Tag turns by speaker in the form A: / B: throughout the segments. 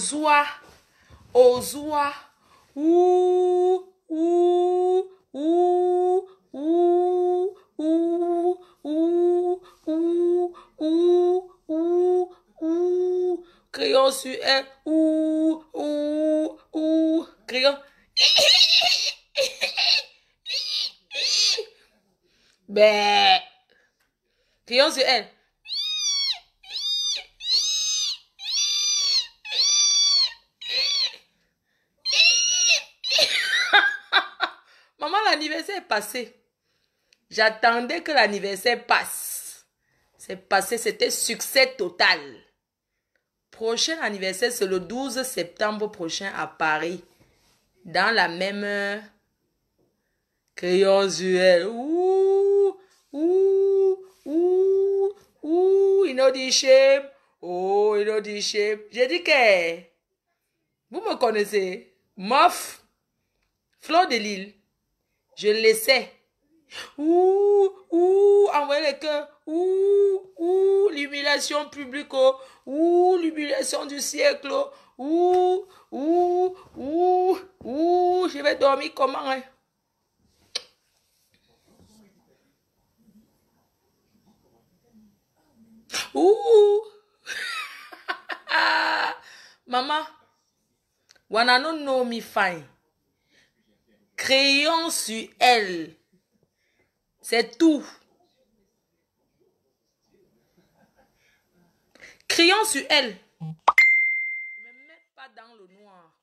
A: Ozua. Ozua. Ouh, ouh, ouh, ouh, ouh, ouh, ouh, ouh, ouh, ouh. Crayon sur elle. Ouh, ouh, ouh. Crayon. Ben. Crayon sur elle. Maman, l'anniversaire est passé. J'attendais que l'anniversaire passe. C'est passé, c'était succès total. Prochain anniversaire, c'est le 12 septembre prochain à Paris. Dans la même crayon sur elle. Ouh, ouh, ouh, ouh, inaudible. Oh, inaudible. J'ai dit que vous me connaissez. Mof, Fleur de Lille. Je le sais. Ouh, ouh, envoyez les cœurs. Ouh, ouh, l'humiliation publique. Ouh, l'humiliation du siècle. Ouh, ouh, ouh, ouh, je vais dormir comment, hein? Ouh. Maman, wanna not know me fine. Crayon sur elle. C'est tout. Crayon sur elle. Ne me mets pas dans le noir.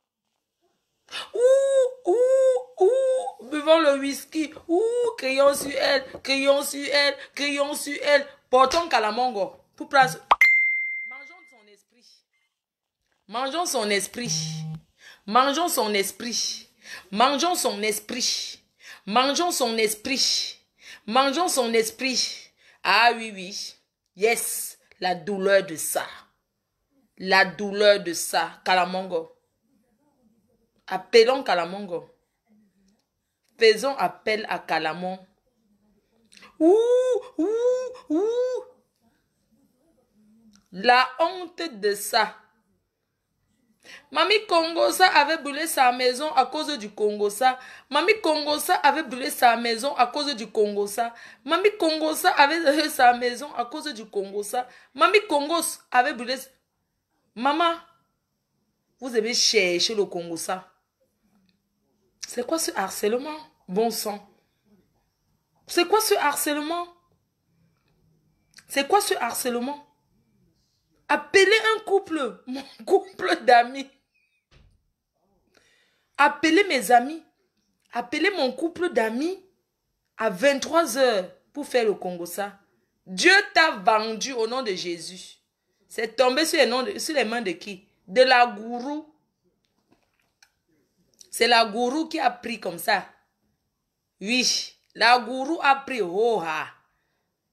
A: Ouh, ouh, ouh. Buvons le whisky. Ouh, crayon sur elle. Crayon sur elle. Crayon sur elle. Portons Kalamongo. Pour place. Mangeons son esprit. Mangeons son esprit. Mangeons son esprit. Mangeons son esprit. Mangeons son esprit. Mangeons son esprit. Ah oui, oui. Yes. La douleur de ça. La douleur de ça. Kalamongo. Appelons Kalamongo. Faisons appel à Kalamon. Ouh, ouh, ouh. La honte de ça. Mamie Kongosa avait brûlé sa maison à cause du Kongosa. Mamie Kongosa avait brûlé sa maison à cause du Kongosa. Mamie Kongosa avait brûlé sa maison à cause du Kongosa. Mamie Kongos avait brûlé... Maman, vous avez cherché le Kongosa. C'est quoi ce harcèlement? Bon sang. C'est quoi ce harcèlement? C'est quoi ce harcèlement? Appelez un couple, mon couple d'amis. Appelez mes amis. Appelez mon couple d'amis à 23 h pour faire le Kongosa. Dieu t'a vendu au nom de Jésus. C'est tombé sur les mains de qui? De la gourou. C'est la gourou qui a pris comme ça. Oui, la gourou a pris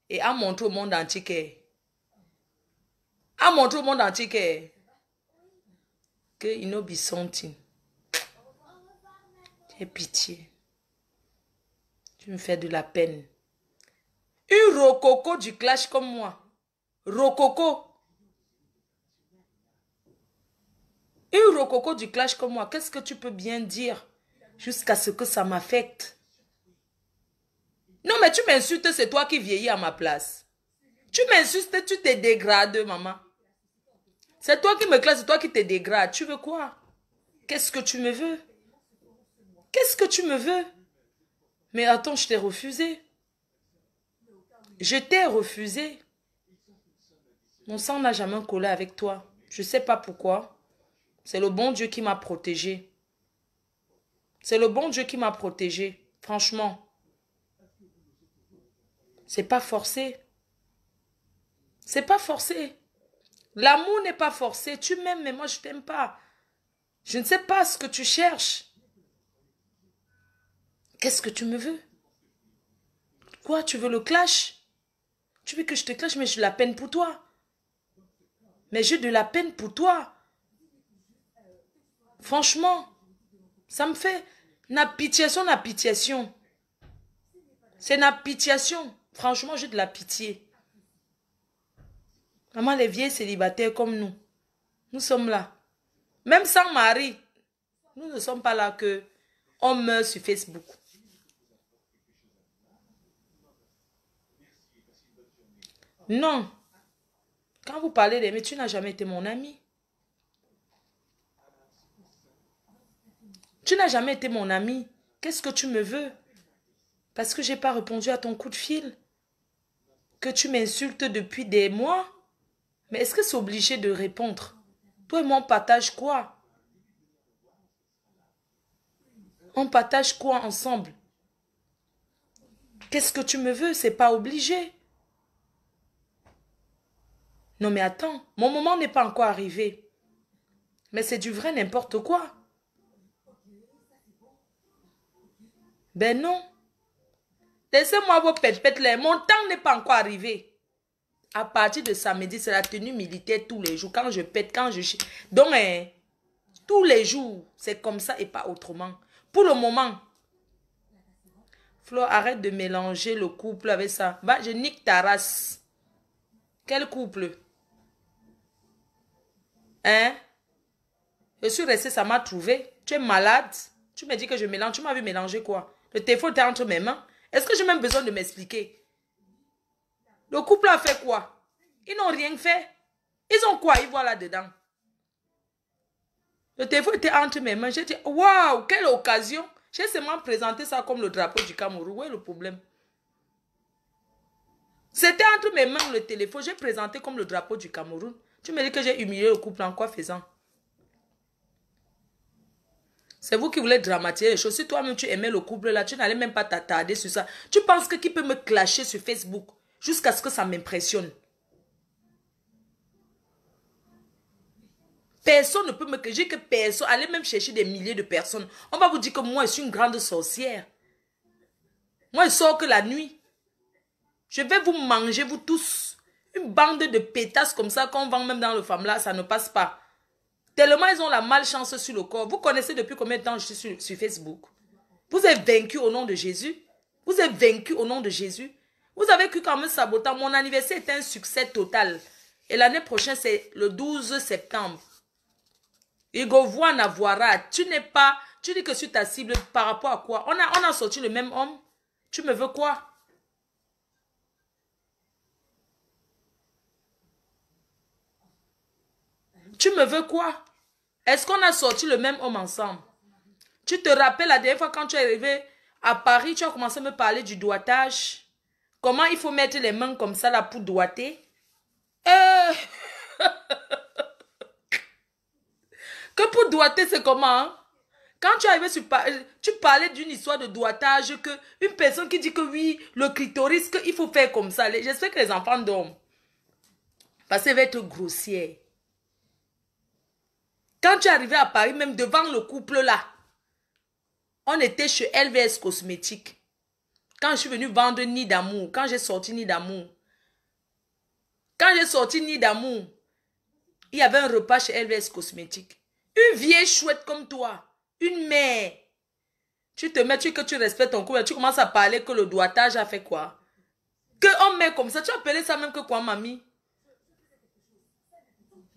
A: et a montré au monde entier que il no be something. J'ai pitié. Tu me fais de la peine. Une rococo du clash comme moi. Rococo. Une rococo du clash comme moi. Qu'est-ce que tu peux bien dire jusqu'à ce que ça m'affecte? Non, mais tu m'insultes, c'est toi qui vieillis à ma place. Tu m'insultes, tu te dégrades, maman. C'est toi qui me classes, c'est toi qui te dégrades. Tu veux quoi? Qu'est-ce que tu me veux? Qu'est-ce que tu me veux? Mais attends, je t'ai refusé. Je t'ai refusé. Mon sang n'a jamais collé avec toi. Je ne sais pas pourquoi. C'est le bon Dieu qui m'a protégé. C'est le bon Dieu qui m'a protégé. Franchement. C'est pas forcé. C'est pas forcé. L'amour n'est pas forcé. Tu m'aimes, mais moi, je t'aime pas. Je ne sais pas ce que tu cherches. Qu'est-ce que tu me veux? Quoi, tu veux le clash? Tu veux que je te clash, mais j'ai de la peine pour toi. Mais j'ai de la peine pour toi. Franchement, ça me fait napitiation. C'est napitiation. Franchement, j'ai de la pitié. Maman, les vieilles célibataires comme nous sommes là. Même sans mari, nous ne sommes pas là que on meurt sur Facebook. Non. Quand vous parlez d'aimer, tu n'as jamais été mon ami. Tu n'as jamais été mon ami. Qu'est-ce que tu me veux? Parce que je n'ai pas répondu à ton coup de fil. Que tu m'insultes depuis des mois. Mais est-ce que c'est obligé de répondre? Toi et moi, on partage quoi? On partage quoi ensemble? Qu'est-ce que tu me veux? C'est pas obligé. Non mais attends, mon moment n'est pas encore arrivé. Mais c'est du vrai n'importe quoi. Ben non. Laissez-moi vos pète là. Mon temps n'est pas encore arrivé. À partir de samedi, c'est la tenue militaire tous les jours. Quand je pète, quand je... Donc, tous les jours, c'est comme ça et pas autrement. Pour le moment, Flo, arrête de mélanger le couple avec ça. Va, je nique ta race. Quel couple? Hein? Je suis restée, ça m'a trouvé. Tu es malade? Tu me dis que je mélange. Tu m'as vu mélanger quoi? Le téléphone était entre mes mains. Est-ce que j'ai même besoin de m'expliquer? Le couple a fait quoi? Ils n'ont rien fait. Ils ont quoi? Ils voient là-dedans. Le téléphone était entre mes mains. J'ai dit, waouh, quelle occasion. J'ai seulement présenté ça comme le drapeau du Cameroun. Où est le problème? C'était entre mes mains le téléphone. J'ai présenté comme le drapeau du Cameroun. Tu me dis que j'ai humilié le couple en quoi faisant? C'est vous qui voulez dramatiser les choses. Si toi-même tu aimais le couple là, tu n'allais même pas t'attarder sur ça. Tu penses que qui peut me clasher sur Facebook jusqu'à ce que ça m'impressionne? Personne ne peut me clasher, que personne. Allez même chercher des milliers de personnes. On va vous dire que moi je suis une grande sorcière. Moi je sors que la nuit. Je vais vous manger vous tous. Une bande de pétasses comme ça qu'on vend même dans le FAMLA, ça ne passe pas. Tellement ils ont la malchance sur le corps. Vous connaissez depuis combien de temps je suis sur Facebook? Vous êtes vaincu au nom de Jésus. Vous êtes vaincu au nom de Jésus. Vous avez cru qu'en me sabotant, mon anniversaire était un succès total. Et l'année prochaine, c'est le 12 septembre. Igo voit Navoira. Tu n'es pas... Tu dis que sur ta cible, par rapport à quoi? On a sorti le même homme. Tu me veux quoi? Tu me veux quoi? Est-ce qu'on a sorti le même homme ensemble? Tu te rappelles la dernière fois quand tu es arrivé à Paris, tu as commencé à me parler du doigtage. Comment il faut mettre les mains comme ça là pour doigter? Euh, que pour doigter, c'est comment? Hein? Quand tu es arrivé sur Paris, tu parlais d'une histoire de doigtage, que une personne qui dit que oui, le clitoris, qu'il faut faire comme ça. J'espère que les enfants dorment. Parce qu'elle va être grossière. Quand tu es arrivé à Paris, même devant le couple là, on était chez LVS Cosmétiques. Quand je suis venue vendre Nid d'amour, quand j'ai sorti Nid d'amour, il y avait un repas chez LVS Cosmétiques. Une vieille chouette comme toi, une mère, tu te mets, que tu respectes ton couple, tu commences à parler que le doigtage a fait quoi? Que on met comme ça, tu appelais ça même que quoi, mamie?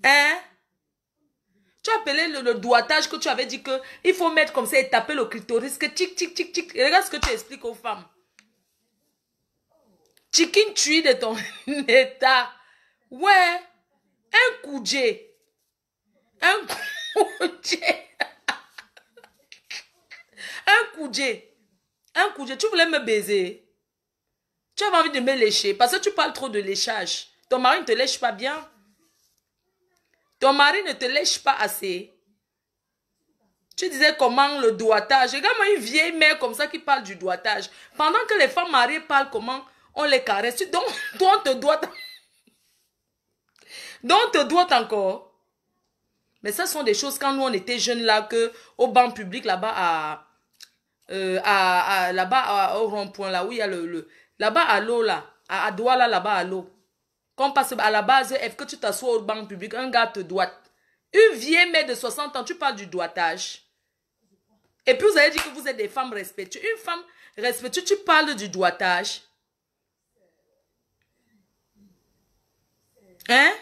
A: Hein? Tu appelais le doigtage que tu avais dit que il faut mettre comme ça et taper le clitoris, que tic, tic, tic, tic. Et regarde ce que tu expliques aux femmes. Chicken tue de ton état. Ouais. Un coudé. Un coudé. Un coudé. Un coudé. Tu voulais me baiser. Tu avais envie de me lécher. Parce que tu parles trop de léchage. Ton mari ne te lèche pas bien. Ton mari ne te lèche pas assez. Tu disais comment le doigtage. Regarde-moi une vieille mère comme ça qui parle du doigtage. Pendant que les femmes mariées parlent comment on les caresse. Donc, toi, on te doit. Donc, on te doit encore. Mais ça sont des choses quand nous, on était jeunes là, que au banc public, là-bas, là-bas, au rond-point, là où il y a là-bas à l'eau, là, à Douala, là-bas à l'eau. Quand on passe à la base, est-ce que tu t'assois au banc public, un gars te doite. Une vieille mère de 60 ans, tu parles du doigtage. Et puis vous avez dit que vous êtes des femmes respectueuses. Une femme respectueuse, tu parles du doigtage. Hein?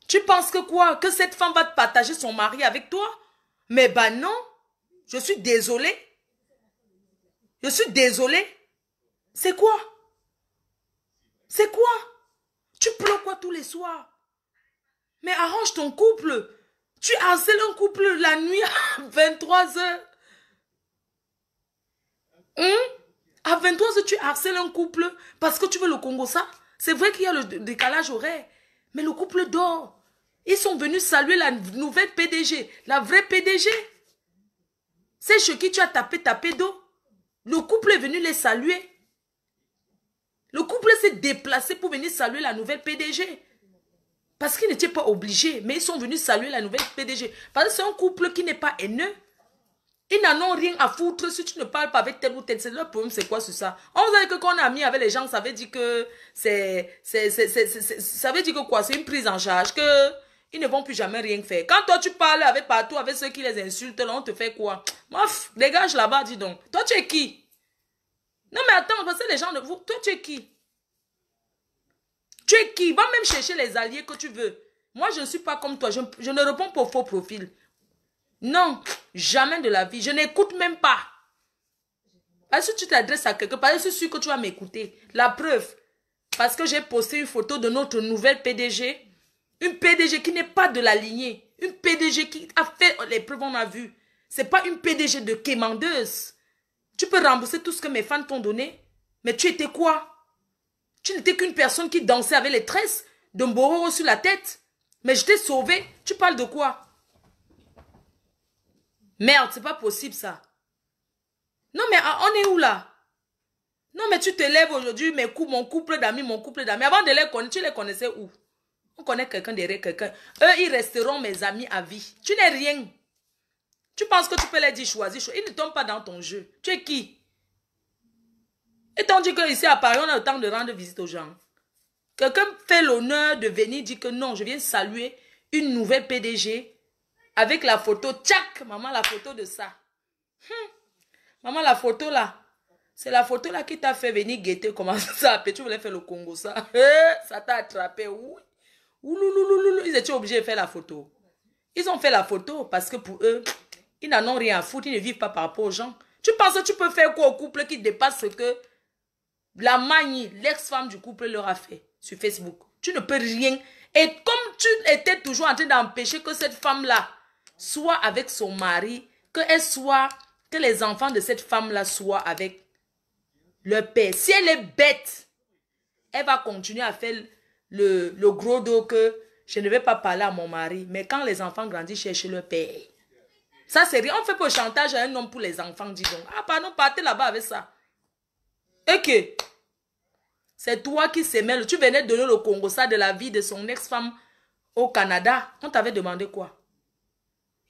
A: Tu penses que quoi? Que cette femme va te partager son mari avec toi? Mais bah non. Je suis désolée. Je suis désolée. C'est quoi? C'est quoi? Tu pleures quoi tous les soirs? Mais arrange ton couple. Tu harcèles un couple la nuit à 23 heures. À 23 heures, tu harcèles un couple parce que tu veux le Congo, ça? C'est vrai qu'il y a le décalage horaire. Mais le couple dort. Ils sont venus saluer la nouvelle PDG. La vraie PDG. C'est chez qui tu as tapé d'eau. Le couple est venu les saluer. Le couple s'est déplacé pour venir saluer la nouvelle PDG. Parce qu'ils n'étaient pas obligés. Mais ils sont venus saluer la nouvelle PDG. Parce que c'est un couple qui n'est pas haineux. Ils n'en ont rien à foutre si tu ne parles pas avec tel ou tel. C'est leur problème, c'est quoi sur ça? On vous a dit que quand on est ami avec les gens, ça veut dire que ça veut dire que quoi? C'est une prise en charge, que ils ne vont plus jamais rien faire. Quand toi tu parles avec partout, avec ceux qui les insultent, là, on te fait quoi? Mof, dégage là-bas, dis donc. Toi tu es qui? Non mais attends, parce que les gens de vous, toi tu es qui? Tu es qui? Va même chercher les alliés que tu veux. Moi je ne suis pas comme toi, je ne réponds pas au faux profil. Non, jamais de la vie. Je n'écoute même pas. Parce que tu t'adresses à quelqu'un, parce que je suis sûr que tu vas m'écouter. La preuve, parce que j'ai posté une photo de notre nouvelle PDG. Une PDG qui n'est pas de la lignée. Une PDG qui a fait les preuves, on a vu. C'est pas une PDG de quémandeuse. Tu peux rembourser tout ce que mes fans t'ont donné. Mais tu étais quoi? Tu n'étais qu'une personne qui dansait avec les tresses de Mboro sur la tête. Mais je t'ai sauvé. Tu parles de quoi? Merde, c'est pas possible ça. Non mais on est où là? Non mais tu te lèves aujourd'hui, mon couple d'amis. Avant de les connaître, tu les connaissais où? On connaît quelqu'un derrière quelqu'un. Eux, ils resteront mes amis à vie. Tu n'es rien. Tu penses que tu peux les dire choisir. Ils ne tombent pas dans ton jeu. Tu es qui? Et t'ont dit qu'ici à Paris, on a le temps de rendre visite aux gens. Quelqu'un fait l'honneur de venir dire que non, je viens saluer une nouvelle PDG. Avec la photo, tchac, maman, la photo de ça. Maman, la photo là, c'est la photo là qui t'a fait venir guetter. Comment ça s'appelle? Tu voulais faire le Congo, ça. Ça t'a attrapé. Oui. Ils étaient obligés de faire la photo. Ils ont fait la photo parce que pour eux, ils n'en ont rien à foutre. Ils ne vivent pas par rapport aux gens. Tu penses que tu peux faire quoi au couple qui dépasse ce que la Mani, l'ex-femme du couple, leur a fait sur Facebook? Tu ne peux rien. Et comme tu étais toujours en train d'empêcher que cette femme-là soit avec son mari, que les enfants de cette femme-là soient avec leur père. Si elle est bête, elle va continuer à faire le gros dos que je ne vais pas parler à mon mari. Mais quand les enfants grandissent, chercher leur père. Ça, c'est rien. On fait pas le chantage à un homme pour les enfants, dis donc. Ah, pardon, partez là-bas avec ça. Ok. C'est toi qui se mêle. Tu venais donner le Congo ça de la vie de son ex-femme au Canada. On t'avait demandé quoi?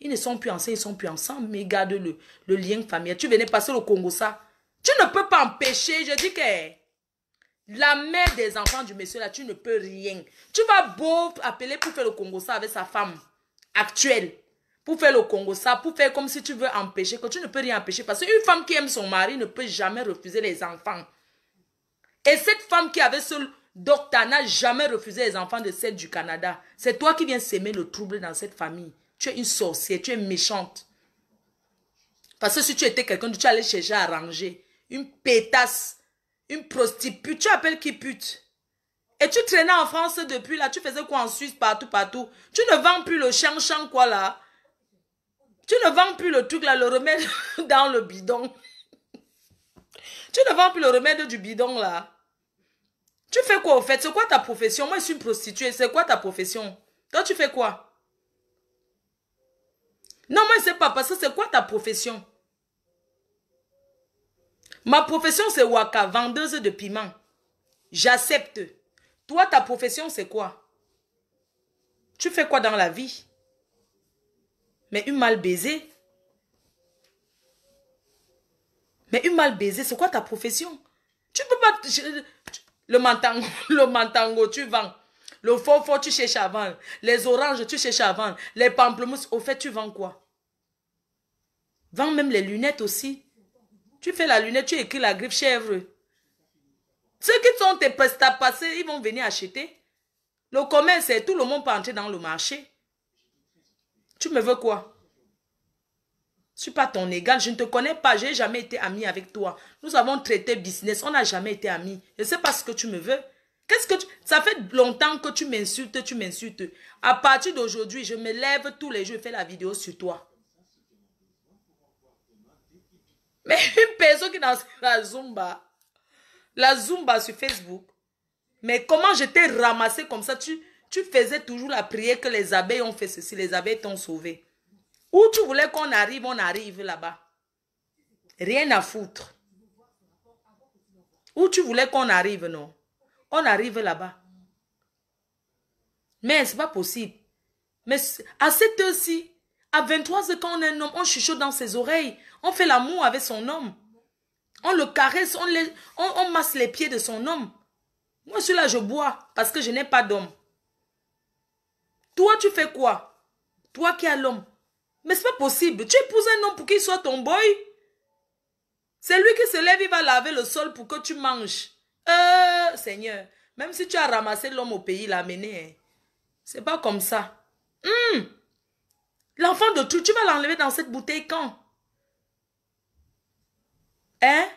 A: Ils ne sont plus ensemble, ils sont plus ensemble, mais garde le lien familial. Tu venais passer le Congo ça. Tu ne peux pas empêcher, je dis que la mère des enfants du monsieur là, tu ne peux rien. Tu vas beau appeler pour faire le Congo ça avec sa femme actuelle. Pour faire le Congo ça, pour faire comme si tu veux empêcher, que tu ne peux rien empêcher. Parce qu'une femme qui aime son mari ne peut jamais refuser les enfants. Et cette femme qui avait ce docteur n'a jamais refusé les enfants de celle du Canada. C'est toi qui viens s'aimer le trouble dans cette famille. Tu es une sorcière, tu es méchante. Parce que si tu étais quelqu'un, tu allais chercher à arranger. Une pétasse, une prostituée. Tu appelles qui pute? Et tu traînais en France depuis là. Tu faisais quoi en Suisse, partout. Tu ne vends plus le chang quoi là. Tu ne vends plus le truc là, le remède dans le bidon. Tu ne vends plus le remède du bidon là. Tu fais quoi au fait? C'est quoi ta profession? Moi je suis une prostituée. C'est quoi ta profession? Toi tu fais quoi? Non, moi, je ne sais pas, parce que c'est quoi ta profession? Ma profession, c'est Waka, vendeuse de piment. J'accepte. Toi, ta profession, c'est quoi? Tu fais quoi dans la vie? Mais une mal baisée. Mais une mal baisée, c'est quoi ta profession? Tu peux pas... Le mantango, tu vends. Le faux, tu cherches à vendre. Les oranges, tu cherches à vendre. Les pamplemousses, au fait, tu vends quoi? Vends même les lunettes aussi. Tu fais la lunette, tu écris la griffe chèvre. Ceux qui sont tes prestats passés, ils vont venir acheter. Le commerce, c'est tout le monde peut entrer dans le marché. Tu me veux quoi? Je ne suis pas ton égal, je ne te connais pas, je n'ai jamais été ami avec toi. Nous avons traité business, on n'a jamais été amis. Je ne sais pas ce que tu me veux. Qu'est-ce que tu... Ça fait longtemps que tu m'insultes, tu m'insultes. À partir d'aujourd'hui, je me lève tous les jours et fais la vidéo sur toi. Mais une personne qui est dans la Zumba sur Facebook, mais comment je t'ai ramassé comme ça, tu faisais toujours la prière que les abeilles ont fait ceci, les abeilles t'ont sauvé. Où tu voulais qu'on arrive, on arrive là-bas. Rien à foutre. Où tu voulais qu'on arrive, non? On arrive là-bas. Mais c'est pas possible. Mais à cette heure-ci, à 23 heures, quand on est un homme, on chuchote dans ses oreilles. On fait l'amour avec son homme. On le caresse, on masse les pieds de son homme. Moi, je suis là, je bois parce que je n'ai pas d'homme. Toi, tu fais quoi? Toi qui as l'homme. Mais c'est pas possible. Tu épouses un homme pour qu'il soit ton boy. C'est lui qui se lève, il va laver le sol pour que tu manges. Seigneur, même si tu as ramassé l'homme au pays, l'amener, hein, c'est pas comme ça. L'enfant de tout, tu vas l'enlever dans cette bouteille quand? Hein?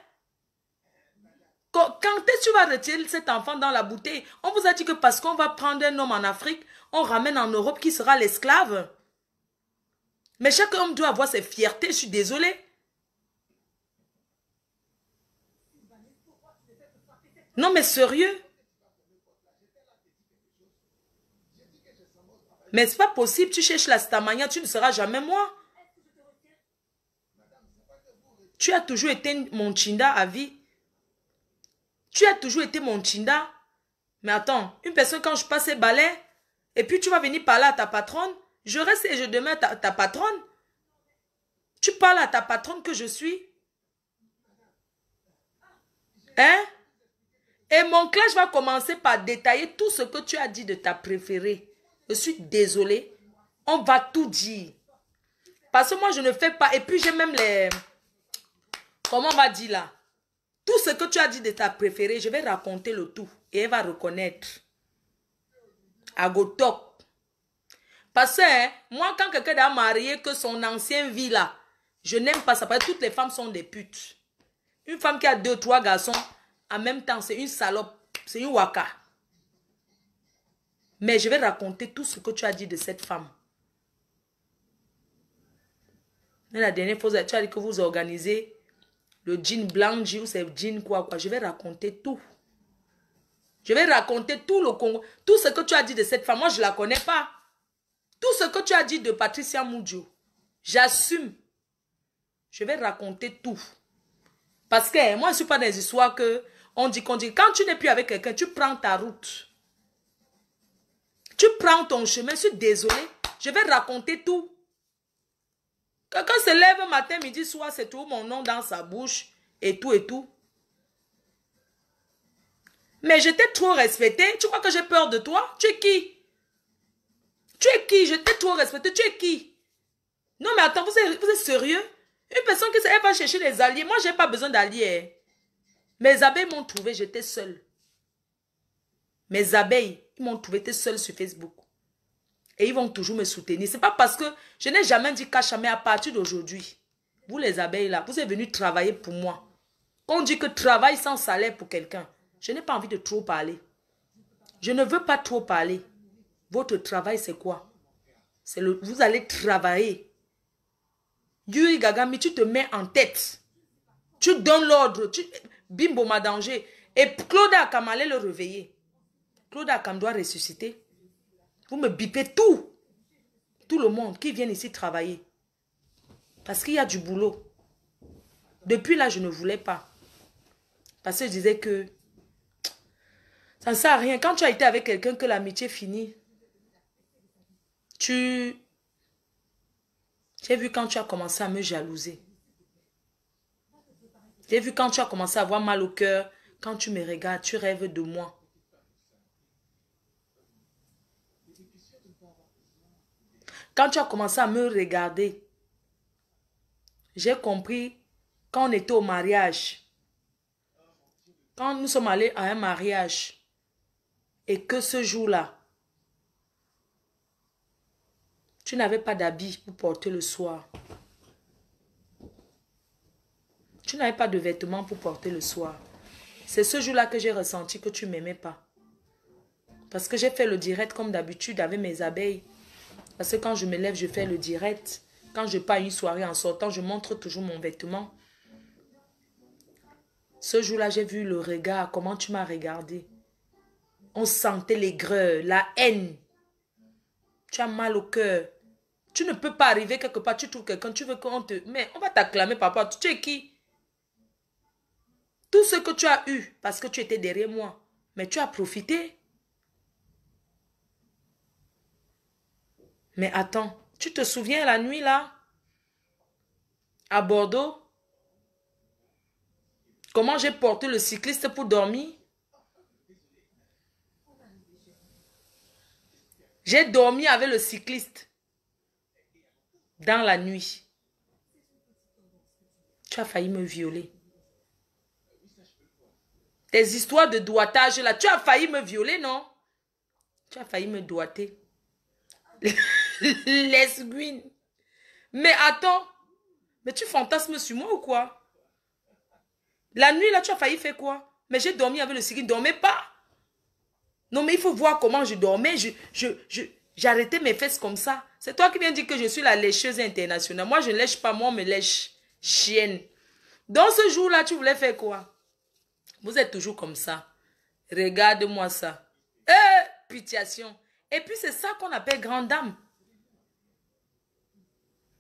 A: Quand est-ce que tu vas retirer cet enfant dans la bouteille? On vous a dit que parce qu'on va prendre un homme en Afrique, on ramène en Europe qui sera l'esclave. Mais chaque homme doit avoir ses fiertés, je suis désolée. Non mais sérieux? Mais c'est pas possible, tu cherches la stamania, tu ne seras jamais moi. Tu as toujours été mon chinda à vie. Tu as toujours été mon chinda. Mais attends, une personne quand je passe ses balais, et puis tu vas venir parler à ta patronne, je reste et je demeure ta patronne. Tu parles à ta patronne que je suis. Hein? Et mon clash va commencer par détailler tout ce que tu as dit de ta préférée. Je suis désolée. On va tout dire. Parce que moi, je ne fais pas. Et puis, j'ai même les... Comment on va dire là? Tout ce que tu as dit de ta préférée, je vais raconter le tout. Et elle va reconnaître. Agotok. Parce que hein, moi, quand quelqu'un est marié, que son ancien vit là, je n'aime pas ça. Parce que toutes les femmes sont des putes. Une femme qui a 2, 3 garçons, en même temps, c'est une salope. C'est une waka. Mais je vais raconter tout ce que tu as dit de cette femme. Et la dernière fois, tu as dit que vous organisez le jean blanc, ou c'est jean quoi. Je vais raconter tout. Je vais raconter tout le Congo. Tout ce que tu as dit de cette femme, moi je ne la connais pas. Tout ce que tu as dit de Patricia Mudjo, j'assume. Je vais raconter tout. Parce que moi, je ne suis pas dans les histoires que on dit. Quand tu n'es plus avec quelqu'un, tu prends ta route. Tu prends ton chemin. Je suis désolée. Je vais raconter tout. Quelqu'un se lève matin, midi, soir, c'est tout mon nom dans sa bouche. Et tout, et tout. Mais je t'ai trop respecté. Tu crois que j'ai peur de toi? Tu es qui? Tu es qui? Je t'ai trop respecté. Tu es qui? Non, mais attends, vous êtes sérieux? Une personne qui va chercher des alliés. Moi, je n'ai pas besoin d'alliés. Mes abeilles m'ont trouvé, j'étais seule. Mes abeilles, ils m'ont trouvé, j'étais seule sur Facebook. Et ils vont toujours me soutenir. Ce n'est pas parce que je n'ai jamais dit cacha, mais à partir d'aujourd'hui, vous les abeilles là, vous êtes venus travailler pour moi. Quand on dit que travail sans salaire pour quelqu'un, je n'ai pas envie de trop parler. Je ne veux pas trop parler. Votre travail, c'est quoi? Vous allez travailler. Yuri Gagami, tu te mets en tête. Tu donnes l'ordre. Bimbo m'a danger. Et Claude Akam allait le réveiller. Claude Akam doit ressusciter. Vous me bipez tout. Tout le monde qui vient ici travailler. Parce qu'il y a du boulot. Depuis là, je ne voulais pas. Parce que je disais que ça ne sert à rien. Quand tu as été avec quelqu'un que l'amitié finit, j'ai vu quand tu as commencé à me jalouser. J'ai vu quand tu as commencé à avoir mal au cœur. Quand tu me regardes, tu rêves de moi. Quand tu as commencé à me regarder, j'ai compris quand on était au mariage. Quand nous sommes allés à un mariage et que ce jour-là, Tu n'avais pas d'habits pour porter le soir. Tu n'avais pas de vêtements pour porter le soir. C'est ce jour-là que j'ai ressenti que tu ne m'aimais pas. Parce que j'ai fait le direct comme d'habitude avec mes abeilles. Parce que quand je me lève, je fais le direct. Quand je pars à une soirée en sortant, je montre toujours mon vêtement. Ce jour-là, j'ai vu le regard, comment tu m'as regardé. On sentait l'aigreur, la haine. Tu as mal au cœur. Tu ne peux pas arriver quelque part, tu trouves quelqu'un, tu veux qu'on te... Mais on va t'acclamer, papa. Tu es qui? Tout ce que tu as eu, parce que tu étais derrière moi. Mais tu as profité. Mais attends, tu te souviens la nuit là? À Bordeaux? Comment j'ai porté le cycliste pour dormir? J'ai dormi avec le cycliste. Dans la nuit. Tu as failli me violer. Tes histoires de doigtage là, tu as failli me violer, non? Tu as failli me doigter. Lesguine. Mais attends. Mais tu fantasmes sur moi ou quoi? La nuit là, tu as failli faire quoi? Mais j'ai dormi avec le cycliste. Ne dormais pas. Non, mais il faut voir comment je dormais. J'arrêtais mes fesses comme ça. C'est toi qui viens dire que je suis la lécheuse internationale. Moi, je ne lèche pas. Moi, on me lèche. Chienne. Dans ce jour-là, tu voulais faire quoi? Vous êtes toujours comme ça. Regarde-moi ça. Pitiation. Et puis, c'est ça qu'on appelle grande dame.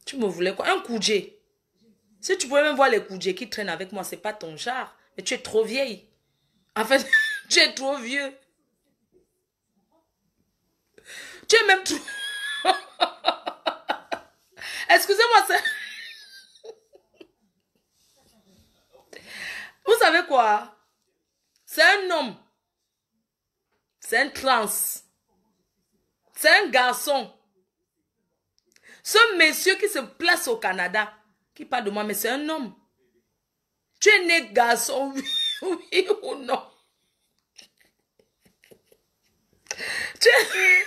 A: Tu me voulais quoi? Un coudjé. Si tu pouvais même voir les coudjés qui traînent avec moi, c'est pas ton genre. Mais tu es trop vieille. En fait, tu es trop vieux. Tu es même trop... Excusez-moi, c'est... Vous savez quoi? C'est un homme. C'est un trans. C'est un garçon. Ce monsieur qui se place au Canada, qui parle de moi, mais c'est un homme. Tu es né garçon, oui ou non? Tu es...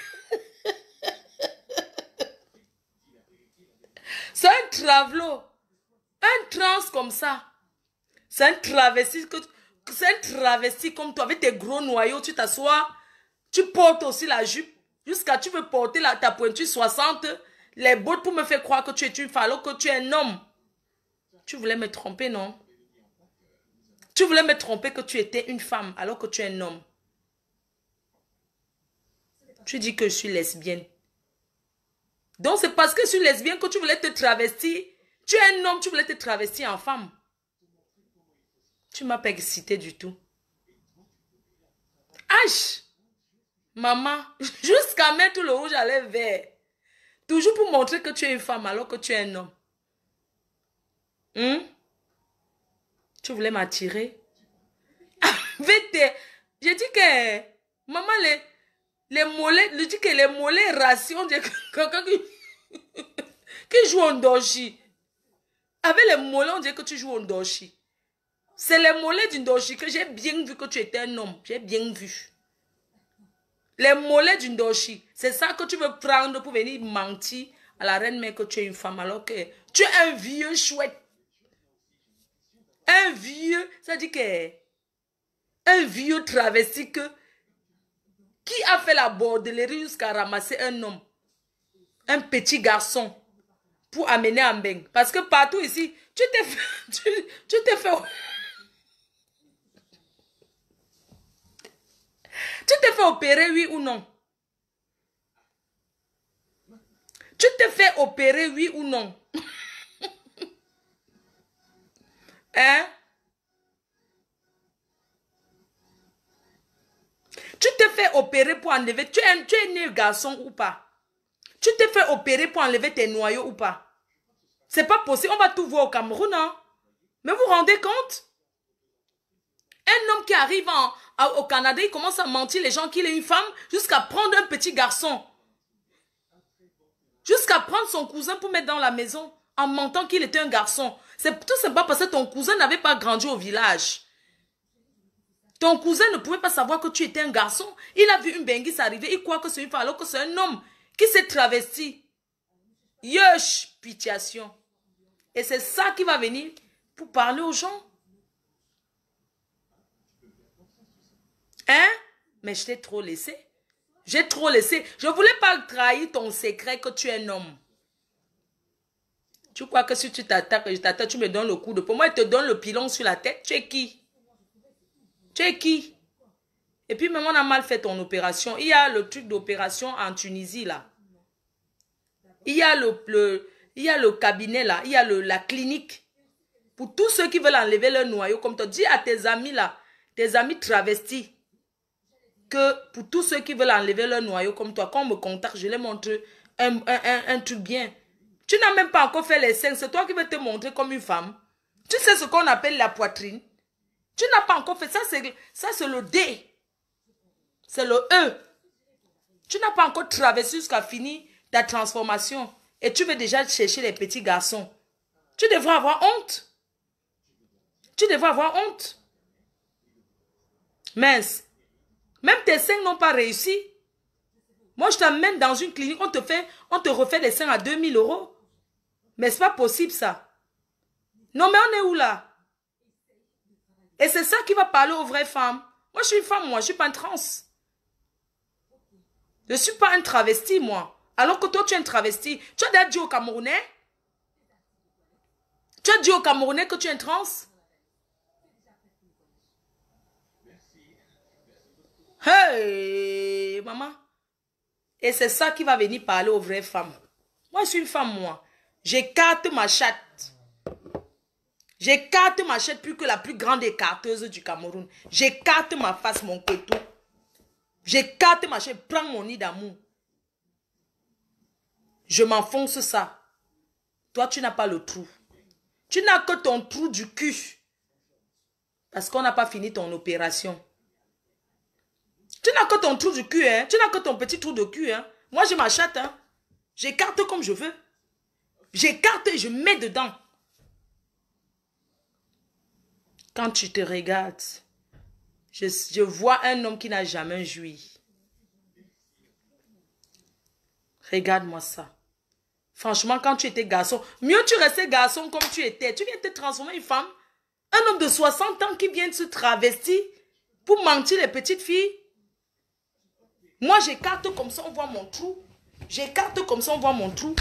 A: C'est un travelot. Un trans comme ça. C'est un travesti comme toi, avec tes gros noyaux, tu t'assois, tu portes aussi la jupe, jusqu'à tu veux porter ta pointure 60, les bottes pour me faire croire que tu es une femme, alors que tu es un homme. Tu voulais me tromper, non? Tu voulais me tromper que tu étais une femme, alors que tu es un homme. Tu dis que je suis lesbienne. Donc c'est parce que je suis lesbienne que tu voulais te travestir. Tu es un homme, tu voulais te travestir en femme. Tu ne m'as pas excité du tout. H! Maman, jusqu'à mettre le rouge à lèvres vert. Toujours pour montrer que tu es une femme alors que tu es un homme. Tu voulais m'attirer? J'ai dit que... Maman, les mollets... Je dis que les mollets ration de quelqu'un qui joue en doshi. Avec les mollets, on dirait que tu joues en doshi. C'est les mollets d'une doshi que j'ai bien vu que tu étais un homme. J'ai bien vu. Les mollets d'une doshi. C'est ça que tu veux prendre pour venir mentir à la reine mère que tu es une femme alors que tu es un vieux chouette. Un vieux, ça dit que un vieux travesti qui a fait la bordellerie jusqu'à ramasser un homme. Un petit garçon pour amener en bain. Parce que partout ici, tu t'es fait... Tu t'es fait... Tu t'es fait opérer, oui ou non? Tu t'es fait opérer, oui ou non? Hein? Tu t'es fait opérer pour enlever... Tu es né garçon ou pas? Tu t'es fait opérer pour enlever tes noyaux ou pas? C'est pas possible. On va tout voir au Cameroun, hein? Mais vous vous rendez compte? Un homme qui arrive au Canada, il commence à mentir les gens qu'il est une femme jusqu'à prendre un petit garçon. Jusqu'à prendre son cousin pour mettre dans la maison en mentant qu'il était un garçon. C'est tout simplement parce que ton cousin n'avait pas grandi au village. Ton cousin ne pouvait pas savoir que tu étais un garçon. Il a vu une benguisse arriver, il croit que c'est une femme alors que c'est un homme qui s'est travesti. Yesh, pitiation. Et c'est ça qui va venir pour parler aux gens. Hein? Mais je t'ai trop laissé. J'ai trop laissé. Je ne voulais pas trahir ton secret que tu es un homme. Tu crois que si tu t'attaques et je t'attaque, tu me donnes le coup de peau. Moi, je te donne le pilon sur la tête. Tu es qui? Tu es qui? Et puis, même on a mal fait ton opération. Il y a le truc d'opération en Tunisie, là. Il y a le cabinet, là. Il y a la clinique. Pour tous ceux qui veulent enlever leur noyau, comme toi, dis à tes amis, là, tes amis travestis, que pour tous ceux qui veulent enlever leur noyau comme toi, quand on me contacte, je les montre un truc bien. Tu n'as même pas encore fait les seins. C'est toi qui veux te montrer comme une femme. Tu sais ce qu'on appelle la poitrine. Tu n'as pas encore fait ça. C'est le D. C'est le E. Tu n'as pas encore traversé jusqu'à finir ta transformation. Et tu veux déjà chercher les petits garçons. Tu devrais avoir honte. Tu devrais avoir honte. Mince. Même tes seins n'ont pas réussi. Moi, je t'amène dans une clinique, on te refait les seins à 2000 €. Mais c'est pas possible, ça. Non, mais on est où, là? Et c'est ça qui va parler aux vraies femmes. Moi, je suis une femme, moi. Je suis pas une trans. Je suis pas un travesti, moi. Alors que toi, tu es un travesti. Tu as déjà dit aux Camerounais? Tu as dit aux Camerounais que tu es un trans? Hey, maman. Et c'est ça qui va venir parler aux vraies femmes. Moi, je suis une femme, moi. J'écarte ma chatte. J'écarte ma chatte plus que la plus grande écarteuse du Cameroun. J'écarte ma face, mon couteau. J'écarte ma chatte, prends mon nid d'amour. Je m'enfonce ça. Toi, tu n'as pas le trou. Tu n'as que ton trou du cul. Parce qu'on n'a pas fini ton opération. Tu n'as que ton trou du cul, hein. Tu n'as que ton petit trou de cul, hein. Moi, j'ai ma chatte, hein. J'écarte comme je veux. J'écarte et je mets dedans. Quand tu te regardes, je vois un homme qui n'a jamais joui. Regarde-moi ça. Franchement, quand tu étais garçon, mieux tu restais garçon comme tu étais. Tu viens te transformer en femme. Un homme de 60 ans qui vient se travestir pour mentir les petites filles. Moi, j'écarte comme ça, on voit mon trou. J'écarte comme ça, on voit mon trou.